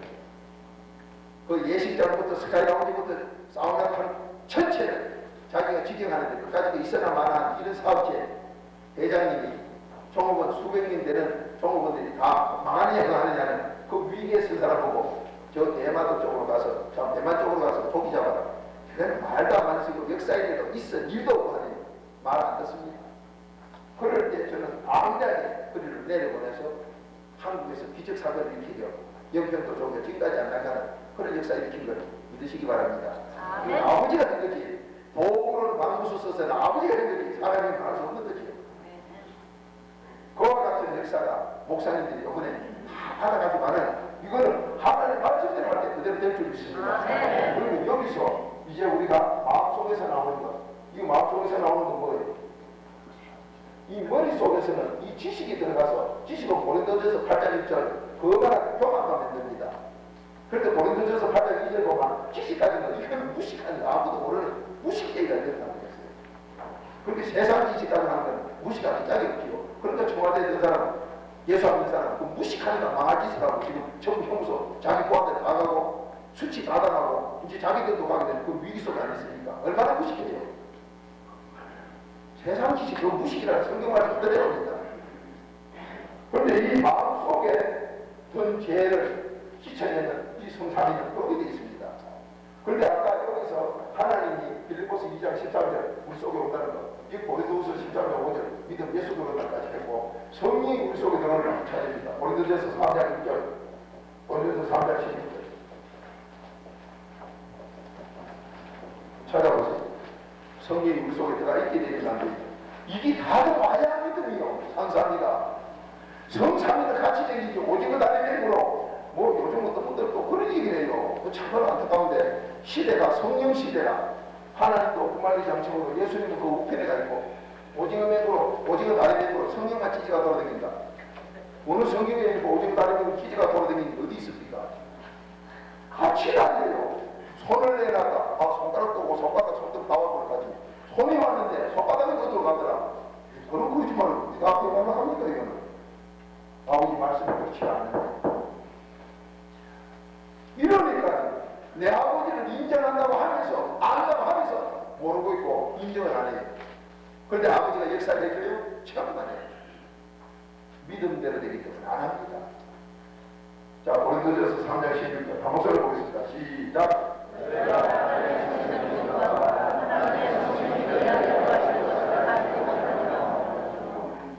그 예식장부터 스카이라운지부터 사우나판 전체를 자기가 지정하는데 그까지도 있어나 마나 이런 사업체 회장님이 종업원 수백 명 되는 종업원들이 다 망하느냐 하느냐는 그 위기에 쓴 사람 보고 저 대마도 쪽으로 가서 참 대만 쪽으로 가서 조기 잡아라. 그건 말도 안 하는 식으로 역사인에도 있어 일도 없고 하니 말 안 듣습니다. 그럴 때 저는 아무리하게 그리를 내려보내서 한국에서 기적사건을 일으키려 연평도 쪽에 지금까지 안 나가는 그런 역사 일으킨 걸 믿으시기 바랍니다. 아버지가 된 거지. 도구로는 방구수 써서는 아버지가 된 거지. 사람이 말할 수 없는 거지. 그와 같은 역사가 목사님들이 이번에 다 받아가지고는 이거는 하나님 말씀대로 할 때 그대로 될 줄 믿습니다. 그러면 여기서 이제 우리가 마음속에서 나오는 것, 이 마음속에서 나오는 건 뭐예요? 이 머릿속에서는 이 지식이 들어가서 지식은 고린도전서 8장 1절 그거만 교만하면 됩니다. 그런데 고린도전서 8장 2절 보면 지식까지는 이건 무식한 아무도 모르는 무식 얘기가 된다고 했어요. 그렇게 세상 지식까지 하는 건 무식하기 짝이 없지요. 그러니까 청와대에 있는 사람, 예수 안 믿는 사람 그 무식하니까 망할 짓을 하고 지금 전부 형소 자기 고아들 다 가고 수치 다 당하고 이제 자기들도 가게 되는 그 위기 속에 안 있으니까 얼마나 무식해요. 세상 지식 그 무식이라는 성경말이 그대로입니다. 그런데 이 마음속에 든 죄를 씻어내는 이 성삼위는 거기에 되어 있습니다. 그런데 아까 여기서 하나님이 빌립보서 2장 13절 우리 속에 온다는 것, 이 고린도후서 13장 5절 믿음 예수 그리스도까지 했고 성령이 우리 속에 들어오는 걸 찾아줍니다. 고린도전서 3장 6절, 고린도전서 3장 16절 찾아보세요. 성령이 우리 속에 들어가 있게 되는 사람들이 이게 다들 와야 믿음이요. 상사입니다. 성삼위를 같이 쟁이지 오징어 다리 맥으로 뭐 요즘 어떤 분들 또 그런 얘기를 해요. 참으로 안타까운데 시대가 성령 시대라 하나님도 그말리 장식으로 예수님은 그 우편에가 있고 오징어 맥으로 오징어 다리 맥으로 성령과 기지가 돌아다닙니다. 어느 성경에 있고 오징어 다리 맥으로 기지가 돌아다니는 게 어디 있습니까? 같이 다녀요. 손을 내놨다. 손가락도 오고 손바닥 손톱 나와버려가지고 손이 왔는데 손바닥이 어디로 가더라. 그런 거짓말을 우리가 앞에 가면 합니까 이거는. 아버지 말씀을 그렇지 않는데 이러니까 내 아버지를 인정한다고 하면서 안다고 하면서 모르고 있고 인정을 안 해요. 그런데 아버지가 역사를 해줘요? 처음 안 해요. 믿음대로 되기 때문에 안 합니다. 자, 고린도전서 3장 16절 한 목소리 보겠습니다. 시작.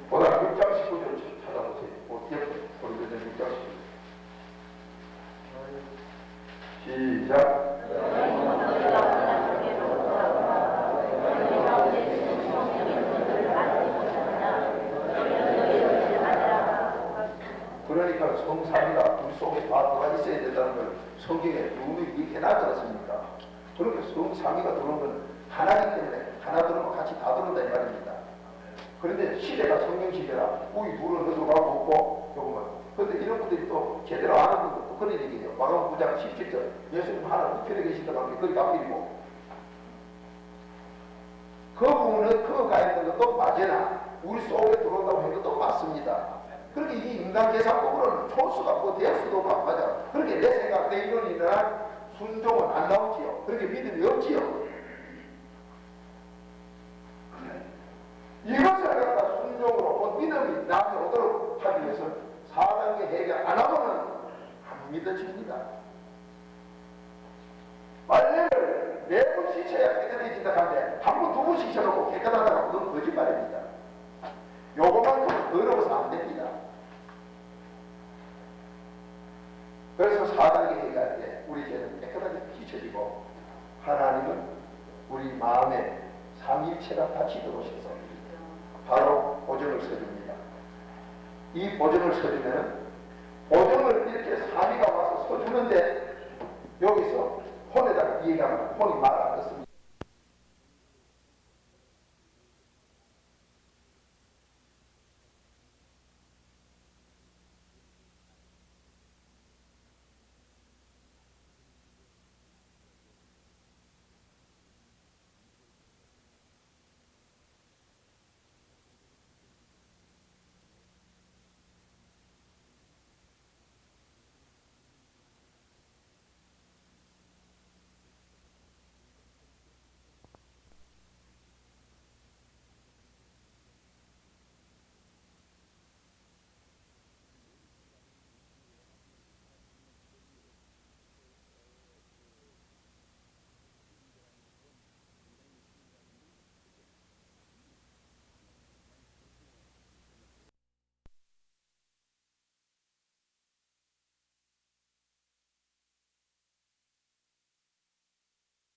보다 6장 19절 찾아보세요. 고린도전서 6장 19절 시작. 그러니까 성삼위가 우리 속에 다 들어가 있어야 된다는 걸 성경에 누누이 해놨지 않습니까? 그러니까 성삼위가 들어오는 건 하나이기 때문에 하나 들어오면 같이 다 들어온다 이 말입니다. 그런데 시대가 성령 시대라 우리 물은 들어가고 없고 조금만. 그런데 이런 분들이 또 제대로 아는 분도 또 그런 얘기예요. 마가복음 9장 17절 예수님 하나 우편에 계시다가 거기 앞이고 그 부분은 그가 있는 것도 맞으나 우리 속에 들어온다고 하는 것도 맞습니다. 그렇게 이 인간 계산법으로는 초수가 뭐 될 수도 없고 맞아. 그렇게 내 생각, 내 이론이나 순종은 안 나오지요. 그렇게 믿음이 없지요. 남이 오도록 하기 위해서 4단계 해결 안 하고는 안 믿어집니다. 빨래를 4번 씻어야 깨끗해진다 하는데 한 번, 2번 씻어놓고 깨끗하다고 그건 거짓말입니다. 요거만큼 더러워서 안 됩니다. 그래서 4단계 해결할 때 우리 죄는 깨끗하게 비춰지고 하나님은 우리 마음에 삼일체가 같이 들어오셔서 바로 보증을 서줍니다. 이 보증을 서주면 보증을 이렇게 삼위가 와서 서주는데 여기서 혼에다가 얘기하면 혼이 말 안 듣습니다.